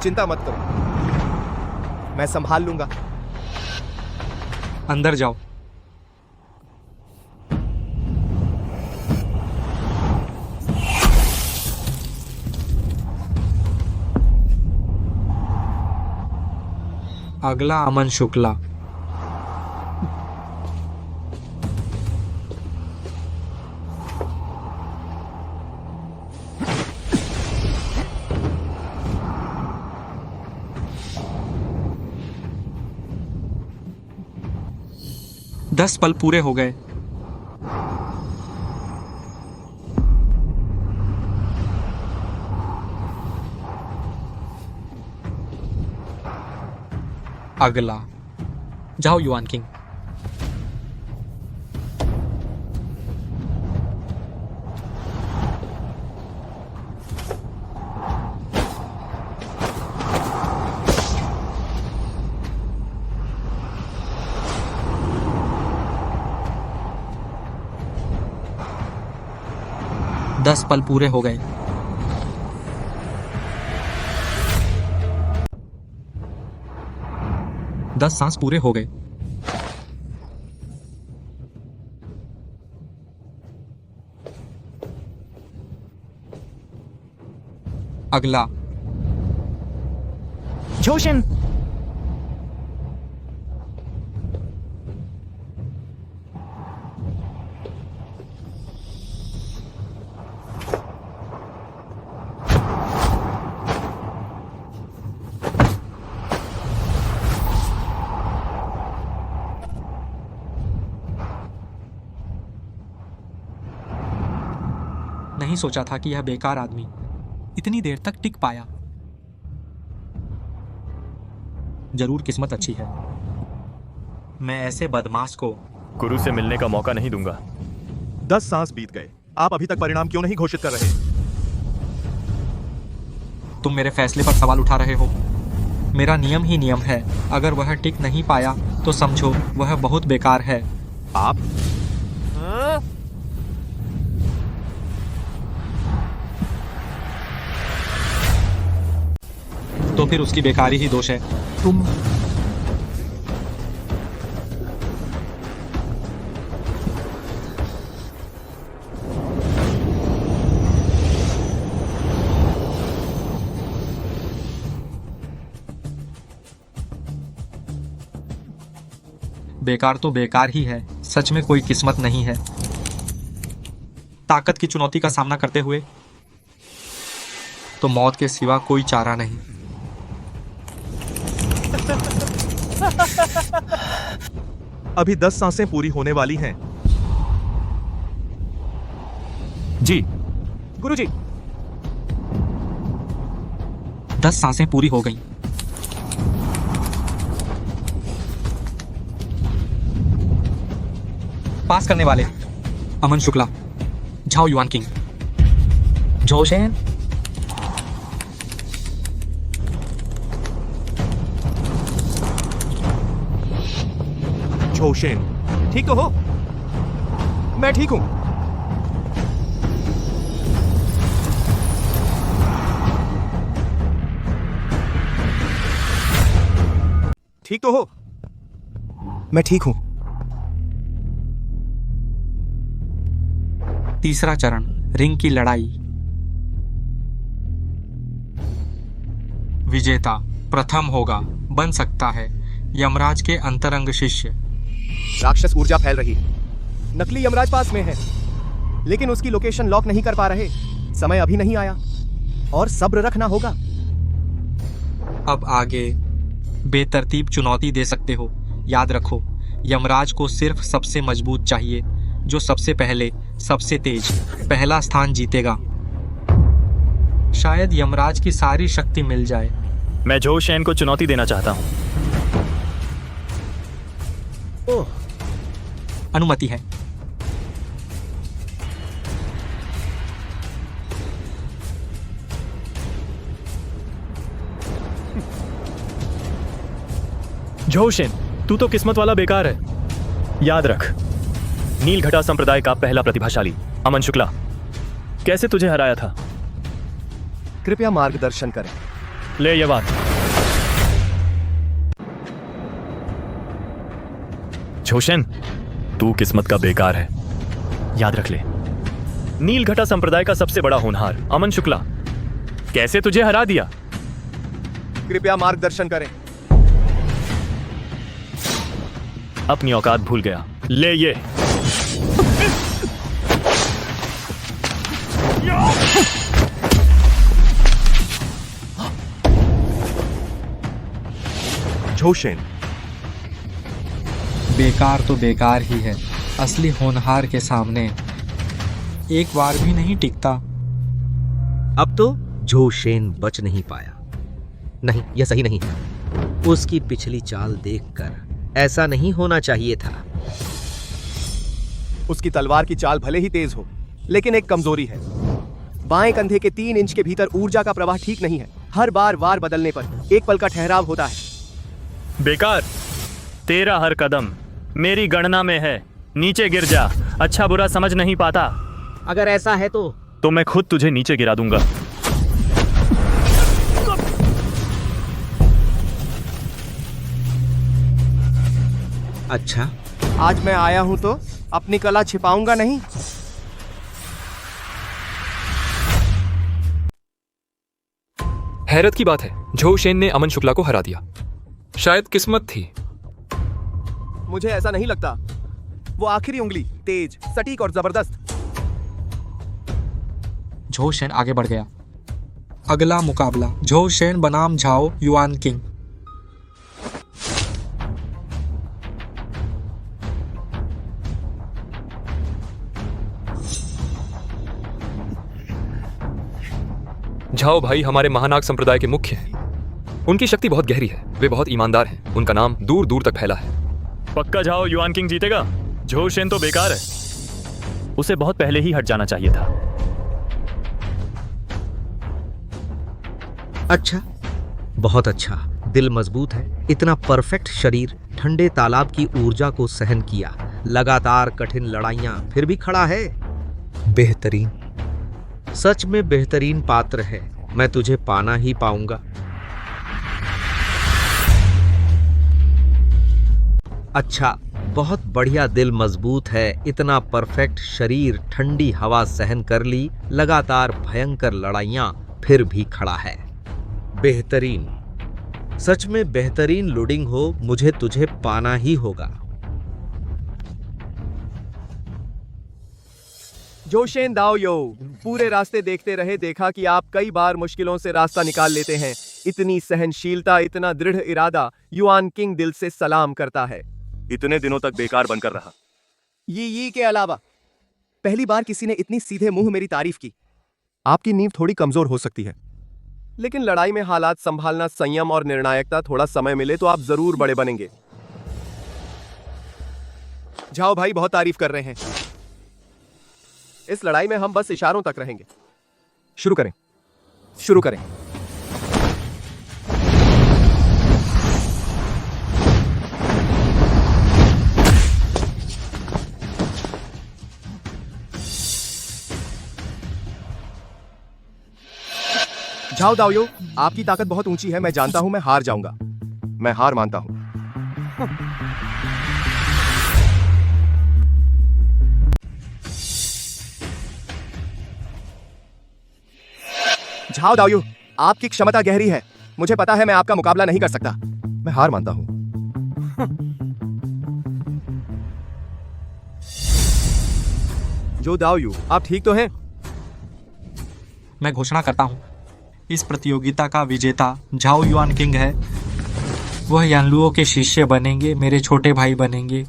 चिंता मत करो, मैं संभाल लूंगा। अंदर जाओ। अगला अमन शुक्ला। दस पल पूरे हो गए। अगला जाओ युआन किंग। दस पल पूरे हो गए। दस सांस पूरे हो गए। अगला जोशन। नहीं सोचा था कि यह बेकार आदमी इतनी देर तक टिक पाया। जरूर किस्मत अच्छी है। मैं ऐसे बदमाश को गुरु से मिलने का मौका नहीं दूंगा। 10 सांस बीत गए। आप अभी तक परिणाम क्यों नहीं घोषित कर रहे? तुम मेरे फैसले पर सवाल उठा रहे हो। मेरा नियम ही नियम है। अगर वह टिक नहीं पाया तो समझो वह बहुत बेकार है। आप तो फिर उसकी बेकारी ही दोष है। तुम बेकार तो बेकार ही है। सच में कोई किस्मत नहीं है। ताकत की चुनौती का सामना करते हुए तो मौत के सिवा कोई चारा नहीं। अभी 10 सांसें पूरी होने वाली हैं। जी गुरुजी। 10 सांसें पूरी हो गईं। पास करने वाले अमन शुक्ला, झाओ युआन किंग, जोशेन, झोशेन। ठीक तो हो? मैं ठीक हूं। झोशेन, 10 सांसें ठीक तो हो? मैं ठीक हूं। तीसरा चरण, रिंग की लड़ाई। विजेता प्रथम होगा, बन सकता है यमराज के अंतरंग शिष्य। राक्षस ऊर्जा फैल रही है। नकली यमराज पास में है, लेकिन उसकी लोकेशन लॉक नहीं कर पा रहे। समय अभी नहीं आया और सब्र रखना होगा। अब आगे बेतरतीब चुनौती दे सकते हो। याद रखो, यमराज को सिर्फ सबसे मजबूत चाहिए, जो सबसे पहले सबसे तेज पहला स्थान जीतेगा। शायद यमराज की सारी शक्ति मिल जाए। मैं झो शेन को चुनौती देना चाहता हूँ। अनुमति है। झो शेन, तू तो किस्मत वाला बेकार है। याद रख, नीलघटा संप्रदाय का पहला प्रतिभाशाली अमन शुक्ला कैसे तुझे हराया था। कृपया मार्गदर्शन करें। ले ये बात। झो शेन, तू किस्मत का बेकार है। याद रख ले, नीलघटा संप्रदाय का सबसे बड़ा होनहार अमन शुक्ला कैसे तुझे हरा दिया। कृपया मार्गदर्शन करें। अपनी औकात भूल गया। ले ये। झो शेन बेकार तो बेकार ही है। असली होनहार के सामने एक बार भी नहीं टिकता। अब तो झो शेन बच नहीं पाया। नहीं, यह सही नहीं है। उसकी पिछली चाल देखकर ऐसा नहीं होना चाहिए था। उसकी तलवार की चाल भले ही तेज हो, लेकिन एक कमजोरी है। बाएं कंधे के 3 इंच के भीतर ऊर्जा का प्रवाह ठीक नहीं है। हर बार वार बदलने पर एक पल का ठहराव होता है। बेकार, तेरा हर कदम मेरी गणना में है। नीचे गिर जा। अच्छा बुरा समझ नहीं पाता। अगर ऐसा है तो मैं खुद तुझे नीचे गिरा दूंगा। अच्छा, आज मैं आया हूं तो अपनी कला छिपाऊंगा नहीं। हैरत की बात है, झो शेन ने अमन शुक्ला को हरा दिया। शायद किस्मत थी। मुझे ऐसा नहीं लगता। वो आखिरी उंगली तेज, सटीक और जबरदस्त। झो शेन आगे बढ़ गया। अगला मुकाबला, झो शेन बनाम झाओ युआन किंग। झाओ भाई हमारे महानाग संप्रदाय के मुख्य हैं। उनकी शक्ति बहुत गहरी है। वे बहुत ईमानदार हैं। उनका नाम दूर दूर तक फैला है। पक्का झाओ युआन किंग जीतेगा। झो शेन तो बेकार है। उसे बहुत पहले ही हट जाना चाहिए था। अच्छा, बहुत अच्छा। दिल मजबूत है। इतना परफेक्ट शरीर ठंडे तालाब की ऊर्जा को सहन किया। लगातार कठिन लड़ाइयां, फिर भी खड़ा है। बेहतरीन, सच में बेहतरीन पात्र है। मैं तुझे पाना ही पाऊंगा। अच्छा, बहुत बढ़िया। दिल मजबूत है। इतना परफेक्ट शरीर ठंडी हवा सहन कर ली। लगातार भयंकर लड़ाइयां, फिर भी खड़ा है। बेहतरीन, सच में बेहतरीन लुडिंग हो। मुझे तुझे पाना ही होगा। जोशेन दाओ यो, पूरे रास्ते देखते रहे। देखा कि आप कई बार मुश्किलों से रास्ता निकाल लेते हैं। इतनी सहनशीलता, इतना दृढ़ इरादा। युआन किंग दिल से सलाम करता है। इतने दिनों तक बेकार बनकर रहा। ये के अलावा पहली बार किसी ने इतनी सीधे मुंह मेरी तारीफ की। आपकी नींव थोड़ी कमजोर हो सकती है, लेकिन लड़ाई में हालात संभालना, संयम और निर्णायकता, थोड़ा समय मिले तो आप जरूर बड़े बनेंगे। झाओ भाई बहुत तारीफ कर रहे हैं। इस लड़ाई में हम बस इशारों तक रहेंगे। शुरू करें। झाओ दाओयो, आपकी ताकत बहुत ऊंची है। मैं जानता हूं मैं हार जाऊंगा। मैं हार मानता हूं। झाओ दाओयू, आपकी क्षमता गहरी है। मुझे पता है मैं आपका मुकाबला नहीं कर सकता। मैं हार मानता हूं। जो दाओयू, आप ठीक तो हैं? मैं घोषणा करता हूँ, इस प्रतियोगिता का विजेता झाओ युआन किंग है। वह यानलुओ के शिष्य बनेंगे, मेरे छोटे भाई बनेंगे।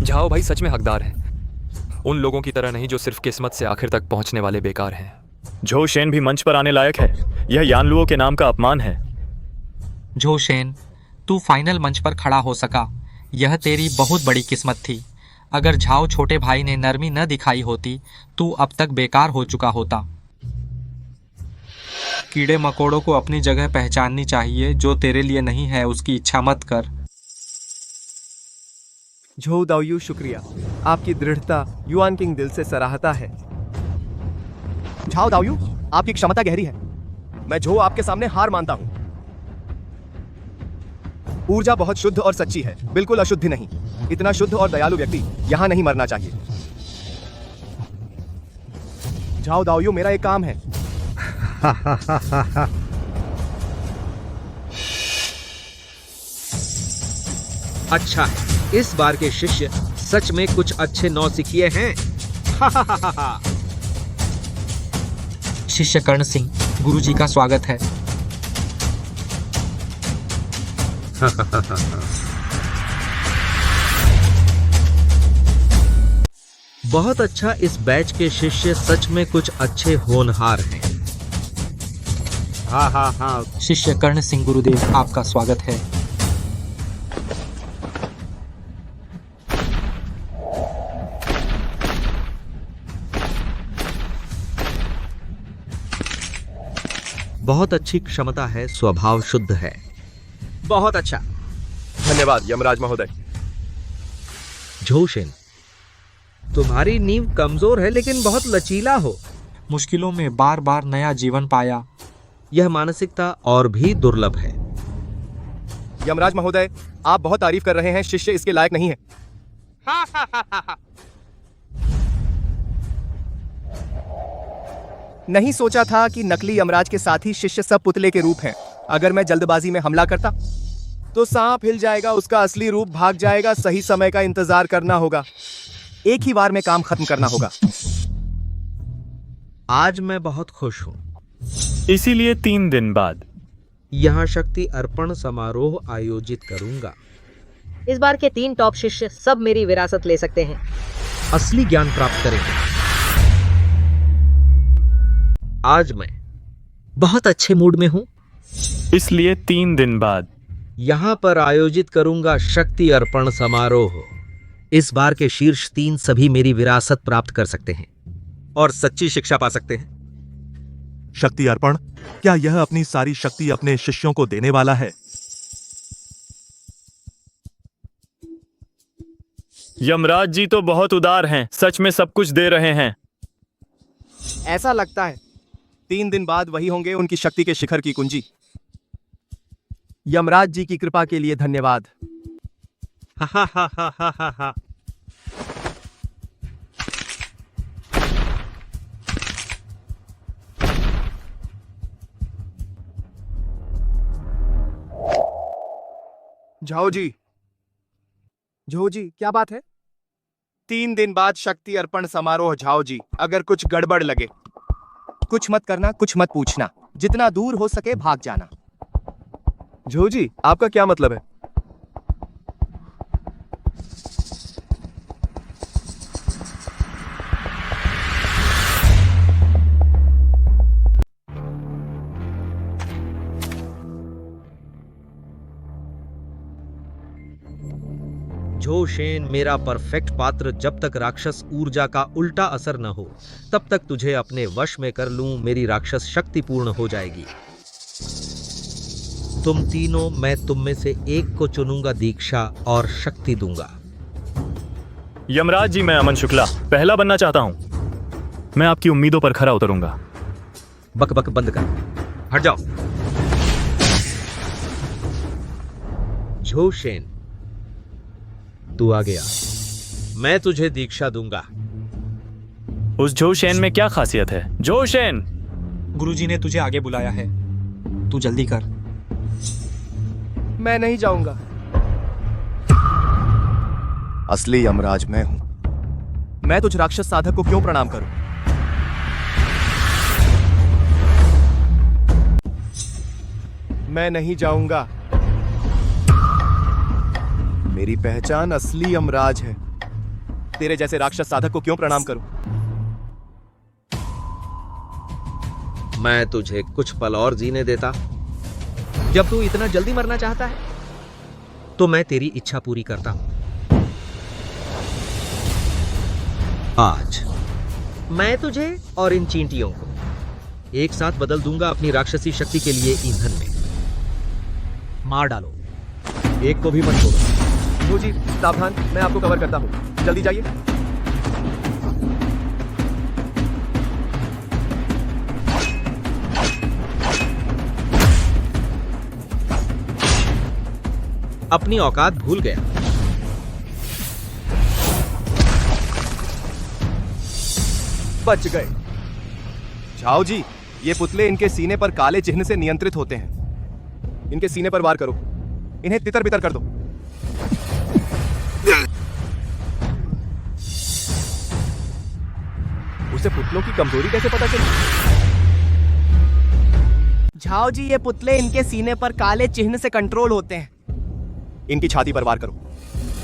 झाओ भाई सच में हकदार हैं। उन लोगों की तरह नहीं जो सिर्फ किस्मत से आखिर तक पहुंचने वाले बेकार हैं। झो शेन भी मंच पर आने लायक है। यह यानलुओ के नाम का अपमान है। झो शेन, तू फाइनल मंच पर खड़ा हो सका, यह तेरी बहुत बड़ी किस्मत थी। अगर झाओ छोटे भाई ने नरमी न दिखाई होती, तू अब तक बेकार हो चुका होता। कीड़े मकोड़ों को अपनी जगह पहचाननी चाहिए। जो तेरे लिए नहीं है उसकी इच्छा मत कर। झो दाओयू, शुक्रिया। आपकी दृढ़ता युआन किंग दिल से सराहता है। झाओ दाओयू, आपकी क्षमता गहरी है। मैं झो आपके सामने हार मानता हूं। ऊर्जा बहुत शुद्ध और सच्ची है, बिल्कुल अशुद्ध नहीं। इतना शुद्ध और दयालु व्यक्ति यहां नहीं मरना चाहिए। झाओ दाओयू, मेरा एक काम है। अच्छा, इस बार के शिष्य सच में कुछ अच्छे नौसिखिए हैं। शिष्य कर्ण सिंह, गुरुजी का स्वागत है। बहुत अच्छा, इस बैच के शिष्य सच में कुछ अच्छे होनहार हैं। हाँ। शिष्य कर्ण सिंह गुरुदेव, आपका स्वागत है। बहुत अच्छी क्षमता है, स्वभाव शुद्ध है। बहुत अच्छा, धन्यवाद यमराज महोदय। झो शेन, तुम्हारी नींव कमजोर है लेकिन बहुत लचीला हो। मुश्किलों में बार बार नया जीवन पाया। यह मानसिकता और भी दुर्लभ है। यमराज महोदय, आप बहुत तारीफ कर रहे हैं, शिष्य इसके लायक नहीं है। नहीं सोचा था कि नकली यमराज के साथ ही शिष्य सब पुतले के रूप हैं। अगर मैं जल्दबाजी में हमला करता तो सांप हिल जाएगा, उसका असली रूप भाग जाएगा। सही समय का इंतजार करना होगा, एक ही बार में काम खत्म करना होगा। आज मैं बहुत खुश हूं। इसीलिए 3 दिन बाद यहाँ शक्ति अर्पण समारोह आयोजित करूंगा। इस बार के 3 टॉप शिष्य सब मेरी विरासत ले सकते हैं। असली ज्ञान प्राप्त करेंगे। आज मैं बहुत अच्छे मूड में हूं। इसलिए 3 दिन बाद यहां पर आयोजित करूंगा शक्ति अर्पण समारोह। इस बार के शीर्ष 3 सभी मेरी विरासत प्राप्त कर सकते हैं और सच्ची शिक्षा पा सकते हैं। शक्ति अर्पण, क्या यह अपनी सारी शक्ति अपने शिष्यों को देने वाला है? यमराज जी तो बहुत उदार हैं, सच में सब कुछ दे रहे हैं। ऐसा लगता है 3 दिन बाद वही होंगे उनकी शक्ति के शिखर की कुंजी। यमराज जी की कृपा के लिए धन्यवाद। झाओ जी, झो जी, क्या बात है? 3 दिन बाद शक्ति अर्पण समारोह। झाओ जी, अगर कुछ गड़बड़ लगे कुछ मत करना, कुछ मत पूछना, जितना दूर हो सके भाग जाना। झो जी, आपका क्या मतलब है? झो शेन, मेरा परफेक्ट पात्र जब तक राक्षस ऊर्जा का उल्टा असर न हो तब तक तुझे अपने वश में कर लूं, मेरी राक्षस शक्ति पूर्ण हो जाएगी। तुम तीनों, मैं तुम में से एक को चुनूंगा, दीक्षा और शक्ति दूंगा। यमराज जी, मैं अमन शुक्ला पहला बनना चाहता हूं। मैं आपकी उम्मीदों पर खरा उतरूंगा। बक बक बंद कर, हट जाओ। झोशेन, तू आ गया। मैं तुझे दीक्षा दूंगा। उस जोशेन में क्या खासियत है? जोशेन! गुरुजी ने तुझे आगे बुलाया है, तू जल्दी कर। मैं नहीं जाऊंगा। असली यमराज मैं हूं। मैं तुझ राक्षस साधक को क्यों प्रणाम करूं? मैं नहीं जाऊंगा। मेरी पहचान असली यमराज है। तेरे जैसे राक्षस साधक को क्यों प्रणाम करूं? मैं तुझे कुछ पल और जीने देता। जब तू इतना जल्दी मरना चाहता है तो मैं तेरी इच्छा पूरी करता हूं। आज मैं तुझे और इन चींटियों को एक साथ बदल दूंगा अपनी राक्षसी शक्ति के लिए ईंधन में। मार डालो, एक को भी मत छोड़ो। जी सावधान, मैं आपको कवर करता हूं। जल्दी जाइए। अपनी औकात भूल गया। बच गए। झाओ जी, ये पुतले इनके सीने पर काले चिन्ह से नियंत्रित होते हैं। इनके सीने पर वार करो, इन्हें तितर बितर कर दो। उसे पुतलों की कमजोरी कैसे पता चली? झाओ जी, ये पुतले इनके सीने पर काले चिन्ह से कंट्रोल होते हैं। इनकी छाती पर वार करो,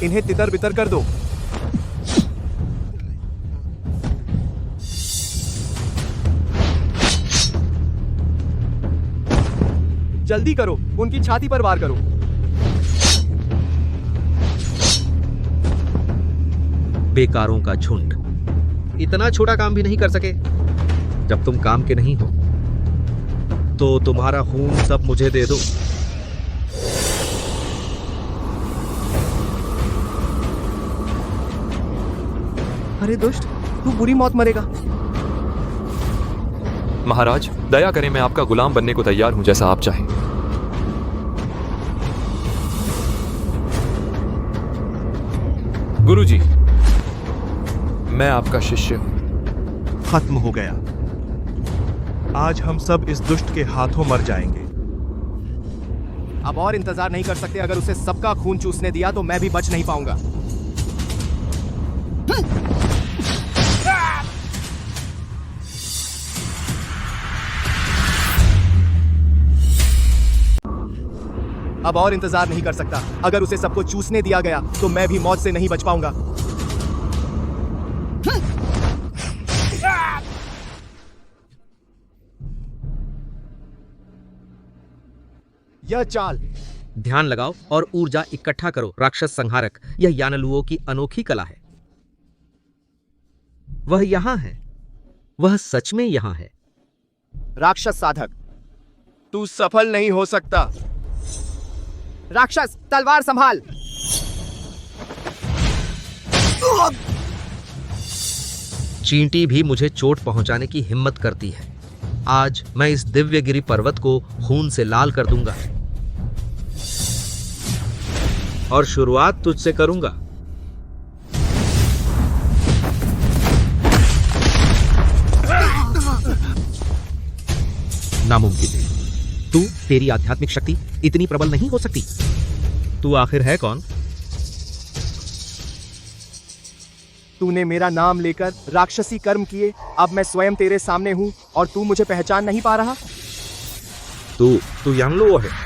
इन्हें तितर बितर कर दो। जल्दी करो, उनकी छाती पर वार करो। बेकारों का झुंड इतना छोटा काम भी नहीं कर सके। जब तुम काम के नहीं हो तो तुम्हारा खून सब मुझे दे दो। अरे दुष्ट, तू बुरी मौत मरेगा। महाराज, दया करें, मैं आपका गुलाम बनने को तैयार हूं, जैसा आप चाहें। गुरुजी, मैं आपका शिष्य हूं। खत्म हो गया। आज हम सब इस दुष्ट के हाथों मर जाएंगे। अब और इंतजार नहीं कर सकते। अगर उसे सबका खून चूसने दिया तो मैं भी बच नहीं पाऊंगा। अब और इंतजार नहीं कर सकता। अगर उसे सबको चूसने दिया गया तो मैं भी मौत से नहीं बच पाऊंगा। यह चाल। ध्यान लगाओ और ऊर्जा इकट्ठा करो। राक्षस संहारक, यह यानलुओं की अनोखी कला है। वह यहां है, वह सच में यहां है। राक्षस साधक, तू सफल नहीं हो सकता। राक्षस, तलवार संभाल। चींटी भी मुझे चोट पहुंचाने की हिम्मत करती है। आज मैं इस दिव्यगिरी पर्वत को खून से लाल कर दूंगा और शुरुआत तुझसे करूंगा। नामुमकिन है। तेरी आध्यात्मिक शक्ति इतनी प्रबल नहीं हो सकती। तू आखिर है कौन? तूने मेरा नाम लेकर राक्षसी कर्म किए। अब मैं स्वयं तेरे सामने हूं और तू मुझे पहचान नहीं पा रहा। तू यानलुओ है।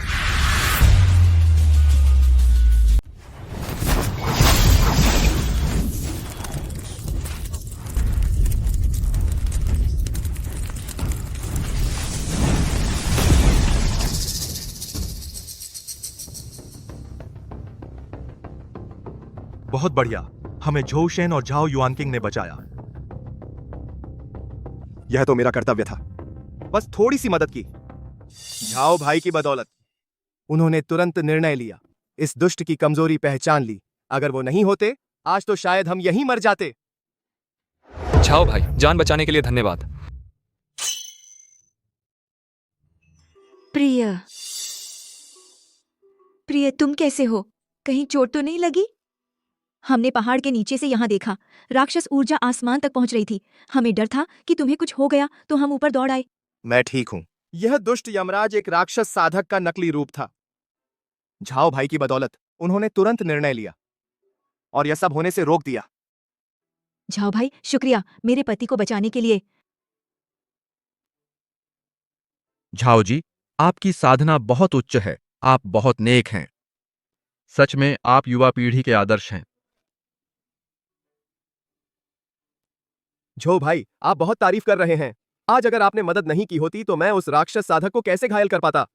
बहुत बढ़िया, हमें झोशेन और झाओ युआनकिंग ने बचाया। यह तो मेरा कर्तव्य था। बस थोड़ी सी मदद की। झाओ भाई की बदौलत उन्होंने तुरंत निर्णय लिया, इस दुष्ट की कमजोरी पहचान ली। अगर वो नहीं होते आज तो शायद हम यहीं मर जाते। झाओ भाई, जान बचाने के लिए धन्यवाद। प्रिय तुम कैसे हो? कहीं चोट तो नहीं लगी? हमने पहाड़ के नीचे से यहाँ देखा, राक्षस ऊर्जा आसमान तक पहुंच रही थी। हमें डर था कि तुम्हें कुछ हो गया तो हम ऊपर दौड़ आए। मैं ठीक हूं। यह दुष्ट यमराज एक राक्षस साधक का नकली रूप था। झाओ भाई की बदौलत उन्होंने तुरंत निर्णय लिया और यह सब होने से रोक दिया। झाओ भाई, शुक्रिया मेरे पति को बचाने के लिए। झाओ जी, आपकी साधना बहुत उच्च है। आप बहुत नेक हैं। सच में आप युवा पीढ़ी के आदर्श हैं। झो भाई, आप बहुत तारीफ कर रहे हैं। आज अगर आपने मदद नहीं की होती तो मैं उस राक्षस साधक को कैसे घायल कर पाता?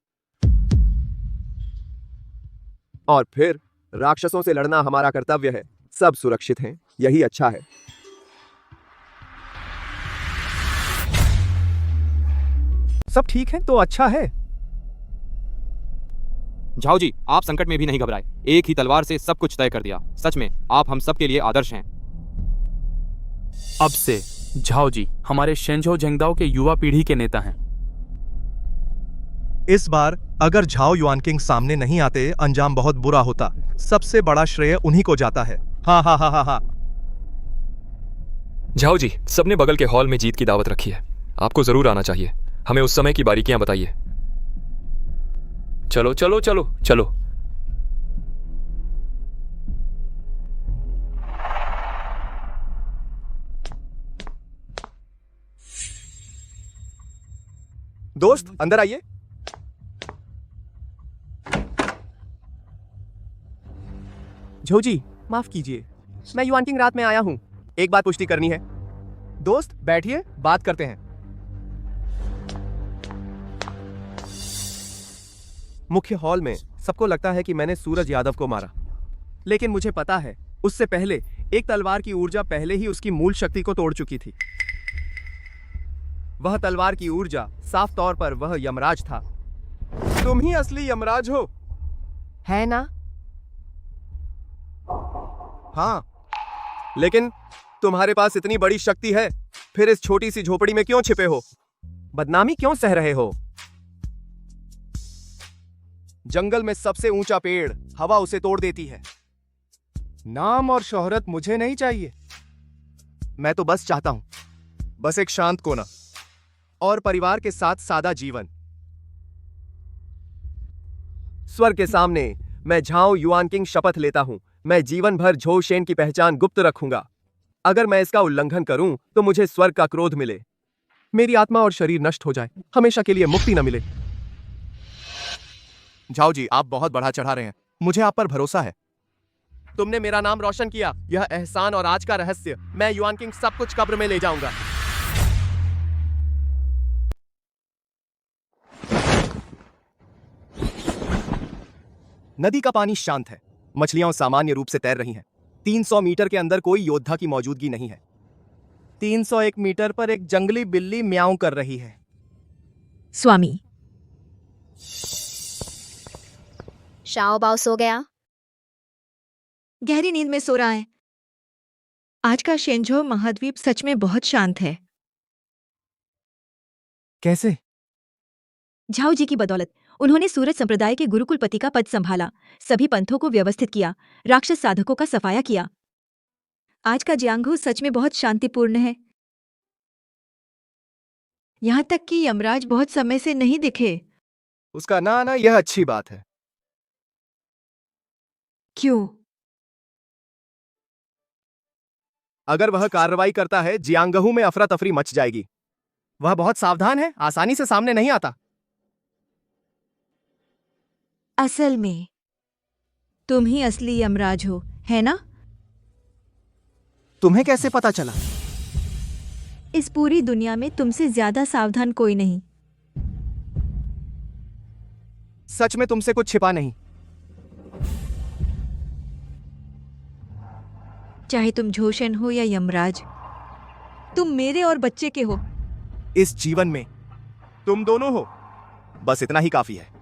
और फिर राक्षसों से लड़ना हमारा कर्तव्य है। सब सुरक्षित हैं, यही अच्छा है। सब ठीक है तो अच्छा है। झाओ जी, आप संकट में भी नहीं घबराए। एक ही तलवार से सब कुछ तय कर दिया। सच में आप हम सब के लिए आदर्श हैं। अब से झाओ जी हमारे शेंझो जेंगदाओ के युवा पीढ़ी के नेता हैं। इस बार अगर झाओ युआनकिंग सामने नहीं आते, अंजाम बहुत बुरा होता। सबसे बड़ा श्रेय उन्हीं को जाता है। हाँ हाँ हाँ हाँ हाँ। झाओ जी, सबने बगल के हॉल में जीत की दावत रखी है। आपको जरूर आना चाहिए। हमें उस समय की बारीकियां बताइए। चलो चलो चलो चलो। दोस्त अंदर आइए। झो जी माफ कीजिए, मैं युआनकिंग रात में आया हूं। एक बात पुष्टि करनी है। दोस्त बैठिए, बात करते हैं। मुख्य हॉल में सबको लगता है कि मैंने सूरज यादव को मारा, लेकिन मुझे पता है उससे पहले एक तलवार की ऊर्जा पहले ही उसकी मूल शक्ति को तोड़ चुकी थी। वह तलवार की ऊर्जा साफ तौर पर वह यमराज था। तुम ही असली यमराज हो, है ना? हाँ, लेकिन तुम्हारे पास इतनी बड़ी शक्ति है, फिर इस छोटी सी झोपड़ी में क्यों छिपे हो? बदनामी क्यों सह रहे हो? जंगल में सबसे ऊंचा पेड़ हवा उसे तोड़ देती है। नाम और शोहरत मुझे नहीं चाहिए। मैं तो बस चाहता हूं, बस एक शांत कोना और परिवार के साथ सादा जीवन। स्वर्ग के सामने मैं झाओ युआनकिंग शपथ लेता हूं, मैं जीवन भर झो शेन की पहचान गुप्त रखूंगा। अगर मैं इसका उल्लंघन करूं तो मुझे स्वर्ग का क्रोध मिले, मेरी आत्मा और शरीर नष्ट हो जाए, हमेशा के लिए मुक्ति न मिले। झाओ जी, आप बहुत बढ़ा चढ़ा रहे हैं। मुझे आप पर भरोसा है। तुमने मेरा नाम रोशन किया, यह एहसान और आज का रहस्य मैं युआनकिंग सब कुछ कब्र में ले जाऊंगा। नदी का पानी शांत है, मछलियां सामान्य रूप से तैर रही हैं। 300 मीटर के अंदर कोई योद्धा की मौजूदगी नहीं है। 301 मीटर पर एक जंगली बिल्ली म्याऊं कर रही है। स्वामी, शाओ बाओ सो गया? गहरी नींद में सो रहा है। आज का शेंझो महाद्वीप सच में बहुत शांत है। कैसे? झाओ जी की बदौलत। उन्होंने सूरज संप्रदाय के गुरुकुलपति का पद संभाला, सभी पंथों को व्यवस्थित किया, राक्षस साधकों का सफाया किया। आज का जियांगहू सच में बहुत शांतिपूर्ण है। यहां तक कि यमराज बहुत समय से नहीं दिखे। उसका ना आना यह अच्छी बात है। क्यों? अगर वह कार्रवाई करता है, जियांगहू में अफरा तफरी मच जाएगी। वह बहुत सावधान है, आसानी से सामने नहीं आता। असल में तुम ही असली यमराज हो, है ना? तुम्हें कैसे पता चला? इस पूरी दुनिया में तुमसे ज्यादा सावधान कोई नहीं। सच में तुमसे कुछ छिपा नहीं। चाहे तुम झोशन हो या यमराज, तुम मेरे और बच्चे के हो। इस जीवन में तुम दोनों हो, बस इतना ही काफी है।